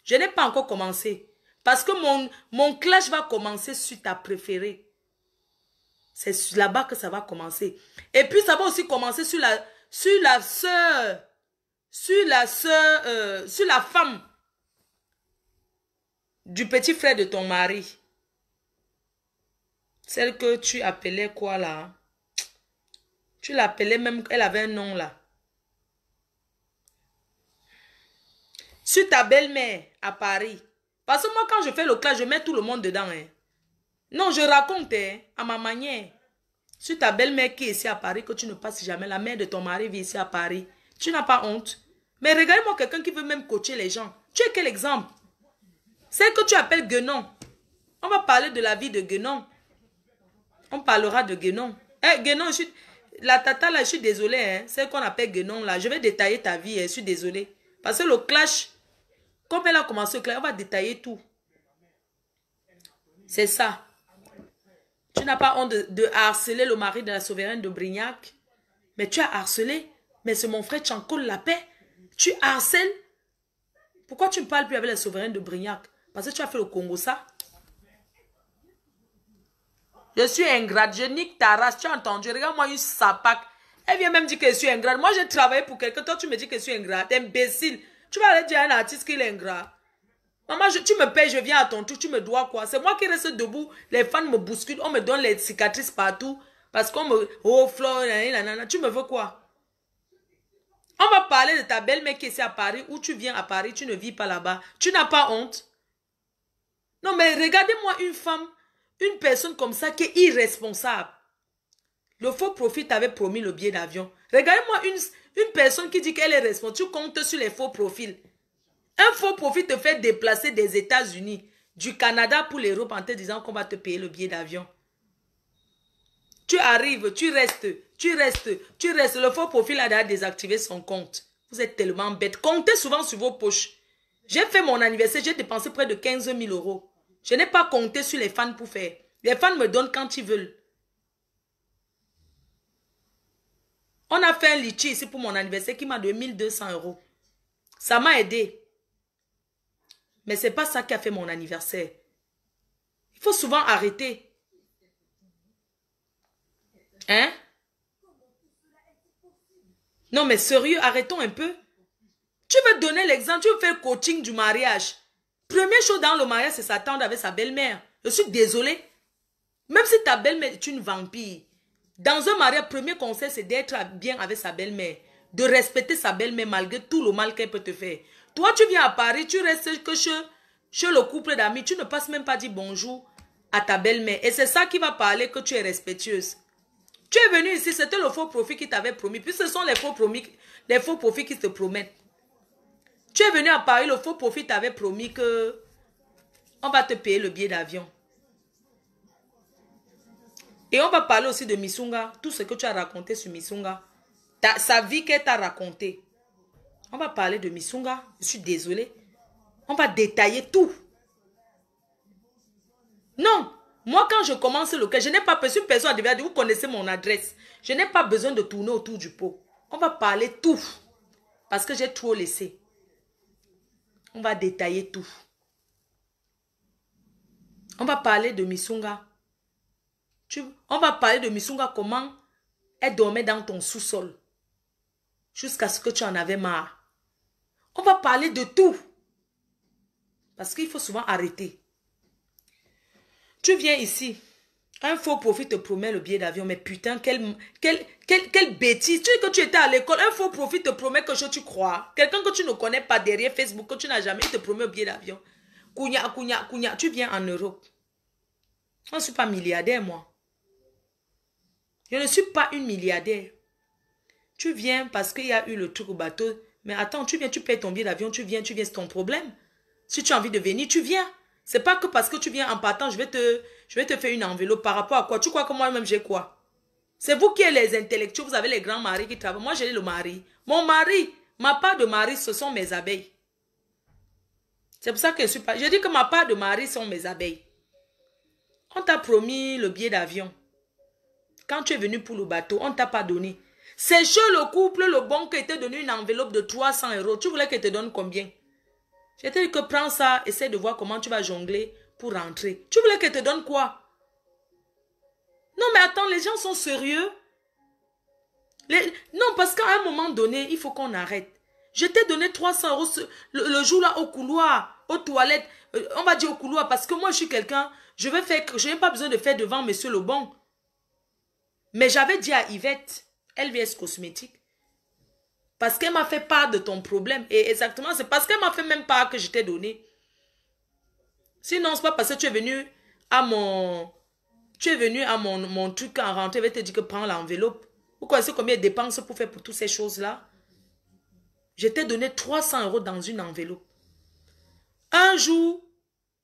A: Je n'ai pas encore commencé. Parce que mon clash va commencer sur ta préférée. C'est là-bas que ça va commencer. Et puis, ça va aussi commencer sur la sœur. Sur la femme du petit frère de ton mari. Celle que tu appelais quoi là? Tu l'appelais même, elle avait un nom là. Sur ta belle-mère à Paris. Parce que moi quand je fais le clash, je mets tout le monde dedans. Hein. Non, je raconte hein, à ma manière. Sur ta belle-mère qui est ici à Paris, que tu ne passes jamais. La mère de ton mari vit ici à Paris. Tu n'as pas honte. Mais regarde-moi quelqu'un qui veut même coacher les gens. Tu es quel exemple? Celle que tu appelles Guénon. On va parler de la vie de Guénon. On parlera de Guénon. Eh, Guénon, la tata là, je suis désolée. Hein, celle qu'on appelle Guénon là. Je vais détailler ta vie. Hein, je suis désolée. Parce que le clash, comme elle a commencé le clash, on va détailler tout. C'est ça. Tu n'as pas honte de harceler le mari de la souveraine de Brignac. Mais tu as harcelé. Mais c'est mon frère Tchankol la paix. Tu harcèles. Pourquoi tu ne parles plus avec la souveraine de Brignac? Parce que tu as fait le Congo ça. Je suis ingrate, je nique ta race, tu as entendu? Regarde-moi une sapac. Elle vient même dire que je suis ingrate. Moi, j'ai travaillé pour quelqu'un, toi, tu me dis que je suis ingrate. Imbécile. Tu vas aller dire à un artiste qu'il est ingrat. Maman, tu me payes, je viens à ton tour, tu me dois quoi? C'est moi qui reste debout, les fans me bousculent, on me donne les cicatrices partout. Parce qu'on me... Oh, Flore, tu me veux quoi? On va parler de ta belle-mère qui est ici à Paris, où tu viens à Paris, tu ne vis pas là-bas. Tu n'as pas honte? Non, mais regardez-moi une femme, une personne comme ça qui est irresponsable. Le faux profil t'avait promis le billet d'avion. Regardez-moi une personne qui dit qu'elle est responsable. Tu comptes sur les faux profils. Un faux profil te fait déplacer des États-Unis, du Canada pour l'Europe en te disant qu'on va te payer le billet d'avion. Tu arrives, tu restes. Le faux profil a déjà désactivé son compte. Vous êtes tellement bête. Comptez souvent sur vos poches. J'ai fait mon anniversaire, j'ai dépensé près de 15 000 €. Je n'ai pas compté sur les fans pour faire. Les fans me donnent quand ils veulent. On a fait un litchi ici pour mon anniversaire qui m'a donné 1200 €. Ça m'a aidé. Mais ce n'est pas ça qui a fait mon anniversaire. Il faut souvent arrêter. Hein? Non, mais sérieux, arrêtons un peu. Tu veux donner l'exemple, tu veux faire le coaching du mariage. Première chose dans le mariage, c'est s'attendre avec sa belle-mère. Je suis désolée. Même si ta belle-mère est une vampire, dans un mariage, premier conseil, c'est d'être bien avec sa belle-mère. De respecter sa belle-mère malgré tout le mal qu'elle peut te faire. Toi, tu viens à Paris, tu restes que chez le couple d'amis. Tu ne passes même pas dire bonjour à ta belle-mère. Et c'est ça qui va parler que tu es respectueuse. Tu es venu ici, c'était le faux profit qui t'avait promis. Puis ce sont les faux profits qui te promettent. Tu es venu à Paris, le faux profit t'avait promis que on va te payer le billet d'avion. Et on va parler aussi de Missunga, tout ce que tu as raconté sur Missunga. Sa vie qu'elle t'a raconté. On va parler de Missunga, je suis désolée. On va détailler tout. Non, moi quand je commence le cas, je n'ai pas besoin, une personne devait dire, vous connaissez mon adresse. Je n'ai pas besoin de tourner autour du pot. On va parler tout. Parce que j'ai trop laissé. On va détailler tout. On va parler de Missunga. On va parler de Missunga, comment elle dormait dans ton sous-sol. Jusqu'à ce que tu en avais marre. On va parler de tout. Parce qu'il faut souvent arrêter. Tu viens ici. Un faux profit te promet le billet d'avion. Mais putain, quelle bêtise. Tu dis que tu étais à l'école. Un faux profit te promet quelque chose, tu crois. Quelqu'un que tu ne connais pas derrière Facebook, que tu n'as jamais, il te promet le billet d'avion. Kounya, kounya, kounya. Tu viens en Europe. Je ne suis pas milliardaire, moi. Je ne suis pas une milliardaire. Tu viens parce qu'il y a eu le truc au bateau. Mais attends, tu viens, tu payes ton billet d'avion, tu viens, c'est ton problème. Si tu as envie de venir, tu viens. C'est pas que parce que tu viens en partant, je vais te faire une enveloppe par rapport à quoi. Tu crois que moi-même j'ai quoi? C'est vous qui êtes les intellectuels, vous avez les grands maris qui travaillent. Moi, j'ai le mari. Mon mari, ma part de mari, ce sont mes abeilles. C'est pour ça que je suis pas... Je dis que ma part de mari sont mes abeilles. On t'a promis le billet d'avion. Quand tu es venu pour le bateau, on ne t'a pas donné. C'est chez le couple, le bon qui t'a donné une enveloppe de 300 €. Tu voulais qu'il te donne combien? Je t'ai dit que prends ça, essaie de voir comment tu vas jongler pour rentrer. Tu voulais qu'il te donne quoi? Non, mais attends, les gens sont sérieux. Non, parce qu'à un moment donné, il faut qu'on arrête. Je t'ai donné 300 € le jour-là au couloir, aux toilettes. On va dire au couloir, parce que moi, je suis quelqu'un, je n'ai pas besoin de faire devant monsieur le bon. Mais j'avais dit à Yvette, LVS Cosmétique, parce qu'elle m'a fait part de ton problème. Et exactement, c'est parce qu'elle m'a fait même part que je t'ai donné. Sinon, c'est pas parce que tu es venu à mon... Tu es venu à mon truc en rentrée, je vais te dire que prends l'enveloppe. Vous connaissez combien de dépenses pour faire pour toutes ces choses-là? Je t'ai donné 300 € dans une enveloppe. Un jour...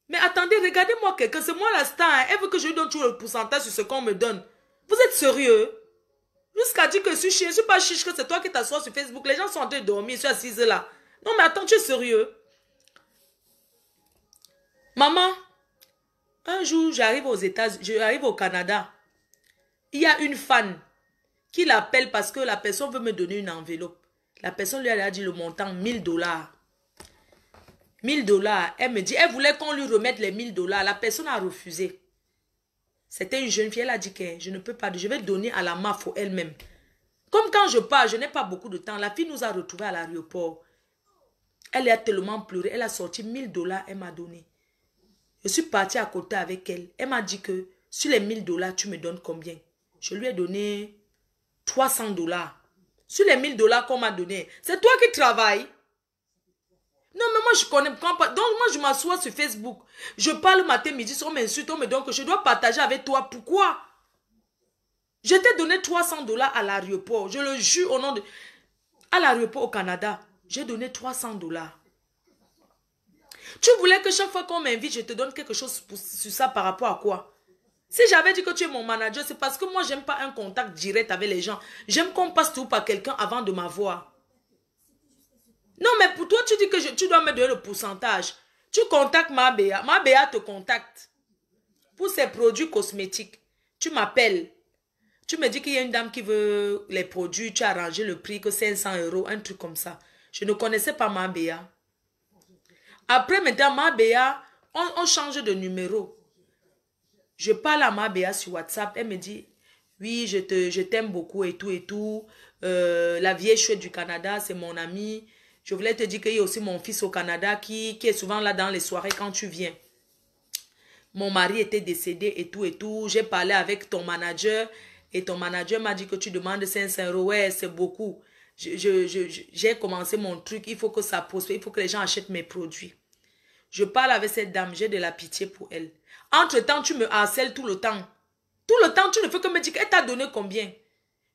A: Mais attendez, regardez-moi quelqu'un, c'est moi la star. Hein. Elle veut que je lui donne tout le pourcentage sur ce qu'on me donne. Vous êtes sérieux? Jusqu'à dire que je suis chiche, je suis pas chiche, que c'est toi qui t'assois sur Facebook. Les gens sont en train de dormir, je suis assise là. Non mais attends, tu es sérieux? Maman, un jour j'arrive aux États-Unis, j'arrive au Canada. Il y a une fan qui l'appelle parce que la personne veut me donner une enveloppe. La personne lui a dit le montant 1000 $. 1000 $. Elle me dit, elle voulait qu'on lui remette les 1000 $. La personne a refusé. C'était une jeune fille, elle a dit que je ne peux pas, je vais donner à la MAFO elle-même. Comme quand je pars, je n'ai pas beaucoup de temps. La fille nous a retrouvés à l'aéroport. Elle a tellement pleuré, elle a sorti 1000 $, elle m'a donné. Je suis partie à côté avec elle. Elle m'a dit que sur les 1000 $, tu me donnes combien? Je lui ai donné 300 $. Sur les 1000 $ qu'on m'a donné, c'est toi qui travailles. Non, mais moi, je connais pas. Donc, moi, je m'assois sur Facebook. Je parle matin, midi, on m'insulte, on me donne que je dois partager avec toi. Pourquoi? Je t'ai donné 300 $ à l'aéroport. Je le jure au nom de... À l'aéroport au Canada, j'ai donné 300 $. Tu voulais que chaque fois qu'on m'invite, je te donne quelque chose sur ça par rapport à quoi? Si j'avais dit que tu es mon manager, c'est parce que moi, j'aime pas un contact direct avec les gens. J'aime qu'on passe tout par quelqu'un avant de m'avoir. Non, mais pour toi, tu dis que tu dois me donner le pourcentage. Tu contactes Mabéa. Mabéa te contacte. Pour ses produits cosmétiques. Tu m'appelles. Tu me dis qu'il y a une dame qui veut les produits. Tu as arrangé le prix que 500 €. Un truc comme ça. Je ne connaissais pas Mabéa. Après, maintenant, Mabéa, on change de numéro. Je parle à Mabéa sur WhatsApp. Elle me dit, oui, je t'aime beaucoup et tout et tout. La vieille chouette du Canada, c'est mon amie. Je voulais te dire qu'il y a aussi mon fils au Canada qui est souvent là dans les soirées quand tu viens. Mon mari était décédé et tout et tout. J'ai parlé avec ton manager et ton manager m'a dit que tu demandes 500 €. Ouais, c'est beaucoup. J'ai commencé mon truc. Il faut que ça prospère. Il faut que les gens achètent mes produits. Je parle avec cette dame. J'ai de la pitié pour elle. Entre-temps, tu me harcèles tout le temps. Tout le temps, tu ne fais que me dire qu'elle t'a donné combien.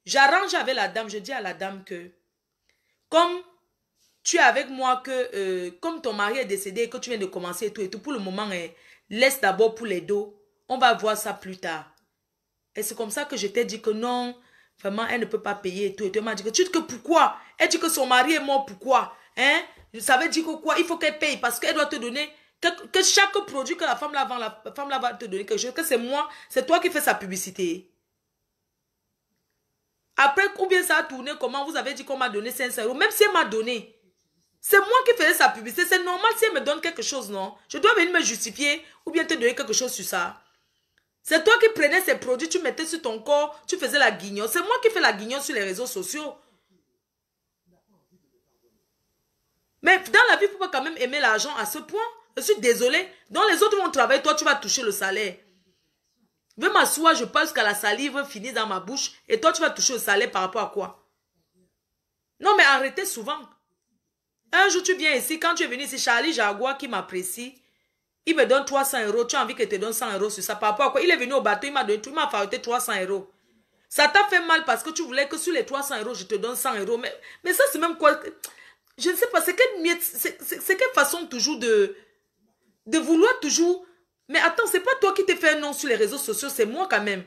A: J'arrange avec la dame. Je dis à la dame que comme... Tu es avec moi que, comme ton mari est décédé et que tu viens de commencer et tout, pour le moment, laisse d'abord pour les dos. On va voir ça plus tard. Et c'est comme ça que je t'ai dit que non, vraiment, elle ne peut pas payer et tout. Et tu m'as dit que, tu dis que pourquoi? Elle dit que son mari est mort, pourquoi? Hein? Ça veut dire que quoi? Il faut qu'elle paye parce qu'elle doit te donner, que chaque produit que la femme là vend, la femme là va te donner quelque chose, que c'est moi, c'est toi qui fais sa publicité. Après, ou bien ça a tourné, comment vous avez dit qu'on m'a donné 500 €, même si elle m'a donné. C'est moi qui faisais sa publicité. C'est normal si elle me donne quelque chose, non? Je dois venir me justifier ou bien te donner quelque chose sur ça. C'est toi qui prenais ces produits, tu mettais sur ton corps, tu faisais la guignole. C'est moi qui fais la guignole sur les réseaux sociaux. Mais dans la vie, il ne faut pas quand même aimer l'argent à ce point. Je suis désolée. Dans les autres vont travailler, toi, tu vas toucher le salaire. Je vais m'asseoir, je pense qu'à la salive finit dans ma bouche. Et toi, tu vas toucher le salaire par rapport à quoi? Non, mais arrêtez souvent. Un jour, tu viens ici. Quand tu es venu ici, Charlie Jaguar qui m'apprécie, il me donne 300 euros. Tu as envie qu'il te donne 100 euros sur ça. Par rapport à quoi? Il est venu au bateau, il m'a donné tout. Il m'a failli 300 euros. Ça t'a fait mal parce que tu voulais que sur les 300 euros, je te donne 100 euros. Mais ça, c'est même quoi? Je ne sais pas. C'est quelle façon toujours de vouloir toujours... Mais attends, c'est pas toi qui t'es fait un nom sur les réseaux sociaux, c'est moi quand même.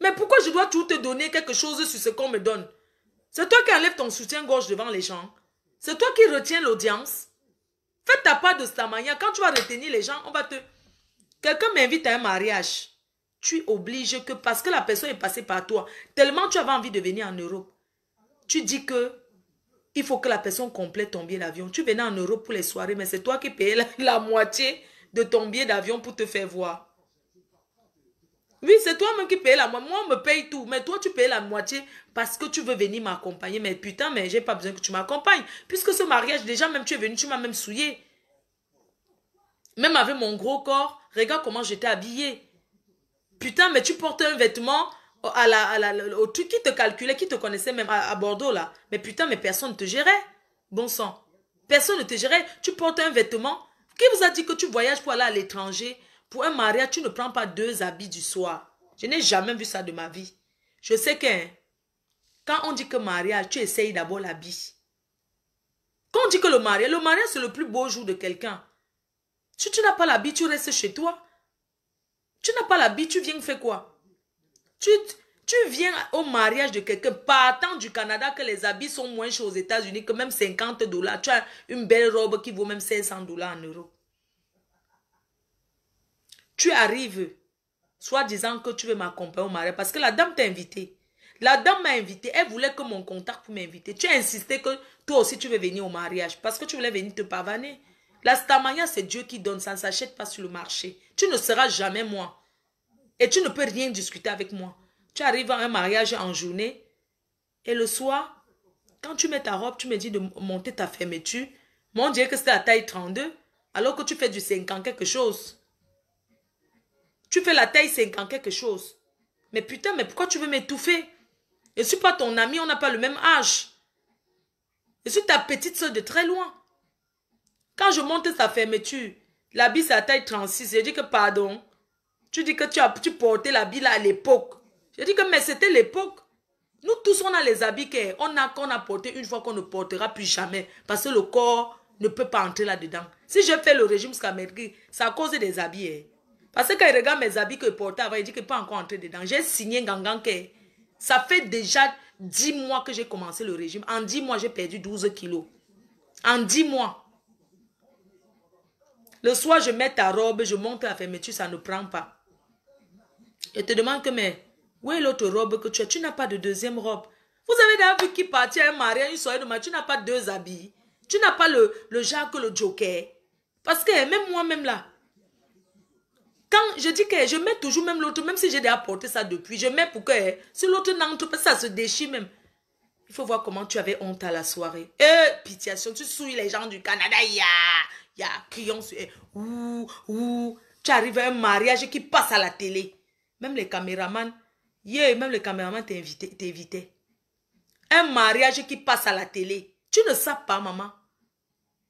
A: Mais pourquoi je dois toujours te donner quelque chose sur ce qu'on me donne? C'est toi qui enlèves ton soutien-gorge devant les gens. C'est toi qui retiens l'audience. Fais ta part de cette manière. Quand tu vas retenir les gens, on va te... Quelqu'un m'invite à un mariage. Tu obliges que, parce que la personne est passée par toi, tellement tu avais envie de venir en Europe, tu dis que il faut que la personne complète ton billet d'avion. Tu venais en Europe pour les soirées, mais c'est toi qui payais la moitié de ton billet d'avion pour te faire voir. Oui, c'est toi-même qui payes la moitié. Moi, on me paye tout. Mais toi, tu payes la moitié parce que tu veux venir m'accompagner. Mais putain, mais j'ai pas besoin que tu m'accompagnes. Puisque ce mariage, déjà, même tu es venu, tu m'as même souillé. Même avec mon gros corps, regarde comment j'étais habillée. Putain, mais tu portes un vêtement au truc qui te calculait, qui te connaissait même à Bordeaux, là. Mais putain, mais personne ne te gérait. Bon sang. Personne ne te gérait. Tu portes un vêtement. Qui vous a dit que tu voyages pour aller à l'étranger? Pour un mariage, tu ne prends pas 2 habits du soir. Je n'ai jamais vu ça de ma vie. Je sais que quand on dit que mariage, tu essayes d'abord l'habit. Quand on dit que le mariage c'est le plus beau jour de quelqu'un. Si tu n'as pas l'habit, tu restes chez toi. Tu n'as pas l'habit, tu viens faire quoi? Tu viens au mariage de quelqu'un partant du Canada que les habits sont moins chers aux États-Unis que même 50 $. Tu as une belle robe qui vaut même 500 $ en euros. Tu arrives, soit disant que tu veux m'accompagner au mariage parce que la dame t'a invité. La dame m'a invité, elle voulait que mon contact pour m'inviter. Tu as insisté que toi aussi tu veux venir au mariage parce que tu voulais venir te pavaner. La stamania, c'est Dieu qui donne, ça ne s'achète pas sur le marché. Tu ne seras jamais moi. Et tu ne peux rien discuter avec moi. Tu arrives à un mariage en journée et le soir, quand tu mets ta robe, tu me dis de monter ta fermeture. Moi, on dirait que c'est la taille 32 alors que tu fais du 50 quelque chose. Tu fais la taille 50 quelque chose. Mais putain, mais pourquoi tu veux m'étouffer? Je ne suis pas ton ami, on n'a pas le même âge. Je suis ta petite soeur de très loin. Quand je monte sa fermeture, l'habit c'est à taille 36, je dis que pardon. Tu dis que tu portais l'habit là à l'époque. Je dis que mais c'était l'époque. Nous tous on a les habits qu'on a porté une fois qu'on ne portera plus jamais. Parce que le corps ne peut pas entrer là-dedans. Si je fais le régime jusqu'à mercredi, c'est à cause des habits. Parce que quand il regarde mes habits que je portais avant, il dit qu'il ne peut pas encore entrer dedans. J'ai signé Gangan que ça fait déjà 10 mois que j'ai commencé le régime. En 10 mois, j'ai perdu 12 kilos. En 10 mois. Le soir, je mets ta robe, je monte la fermeture, ça ne prend pas. Je te demande que, mais où est l'autre robe que tu as? Tu n'as pas de deuxième robe. Vous avez déjà vu qui partit à un mariage, une soirée de mariage, tu n'as pas 2 habits. Tu n'as pas le genre que le joker. Parce que même moi-même là, quand je dis que je mets toujours même l'autre, même si j'ai déjà porté ça depuis, je mets pour que si l'autre n'entre pas, ça se déchire même. Il faut voir comment tu avais honte à la soirée. Pitiation, tu souilles les gens du Canada, crions sur tu arrives à un mariage qui passe à la télé. Même les caméramans, même les caméramans t'invitaient. Un mariage qui passe à la télé. Tu ne sais pas, maman.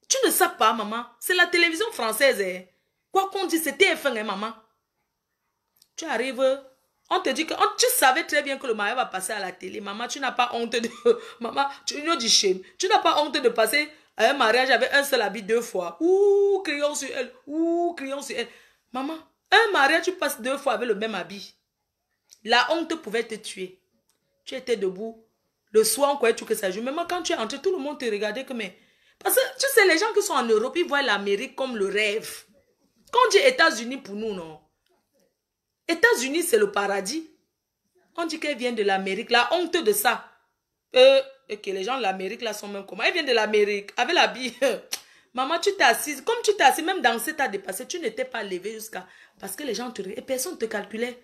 A: Tu ne sais pas, maman. C'est la télévision française. Quoi qu'on dise, c'était TF1, maman. Tu arrives, on te dit que tu savais très bien que le mariage va passer à la télé. Maman, tu n'as pas honte de... Maman, tu n'as pas honte de passer à un mariage avec un seul habit 2 fois. Ouh, crions sur elle. Ouh, crions sur elle. Maman, un mariage, tu passes 2 fois avec le même habit. La honte pouvait te tuer. Tu étais debout. Le soir, on croyait que ça joue. Même quand tu es entré, tout le monde te regardait comme... Parce que, tu sais, les gens qui sont en Europe, ils voient l'Amérique comme le rêve. Quand on dit États-Unis pour nous, non. États-Unis, c'est le paradis. On dit qu'elle vient de l'Amérique. La honte de ça. Et que les gens de l'Amérique, là, sont même comment? Elle vient de l'Amérique. Avec l'habit. Maman, tu t'es assise. Comme tu t'es assise, même danser t'as dépassé. Tu n'étais pas levé jusqu'à... Parce que les gens te... Et personne ne te calculait.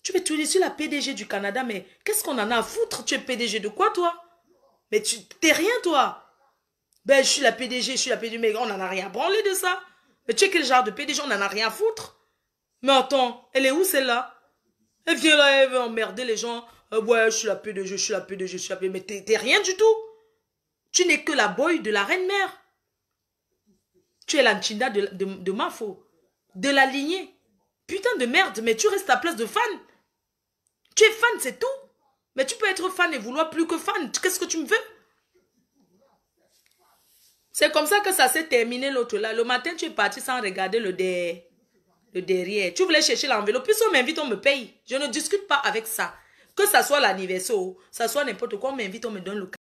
A: Tu es toujours la PDG du Canada, mais qu'est-ce qu'on en a à foutre? Tu es PDG de quoi, toi? Mais tu t'es rien, toi. Ben, je suis la PDG, mais on n'en a rien à branler de ça. Mais tu es quel genre de PDG? On n'en a rien à foutre. Mais attends, elle est où celle-là? Elle vient là, elle veut emmerder les gens. Ouais, je suis la PDG, je suis la PDG, je suis la PDG. Mais t'es rien du tout. Tu n'es que la boy de la reine-mère. Tu es la Nchinda de Mafo. De la lignée. Putain de merde, mais tu restes à place de fan. Tu es fan, c'est tout. Mais tu peux être fan et vouloir plus que fan. Qu'est-ce que tu me veux? C'est comme ça que ça s'est terminé l'autre là. Le matin, tu es parti sans regarder le derrière. Tu voulais chercher l'enveloppe. Puis si on m'invite, on me paye. Je ne discute pas avec ça. Que ça soit l'anniversaire, ça soit n'importe quoi, on m'invite, on me donne le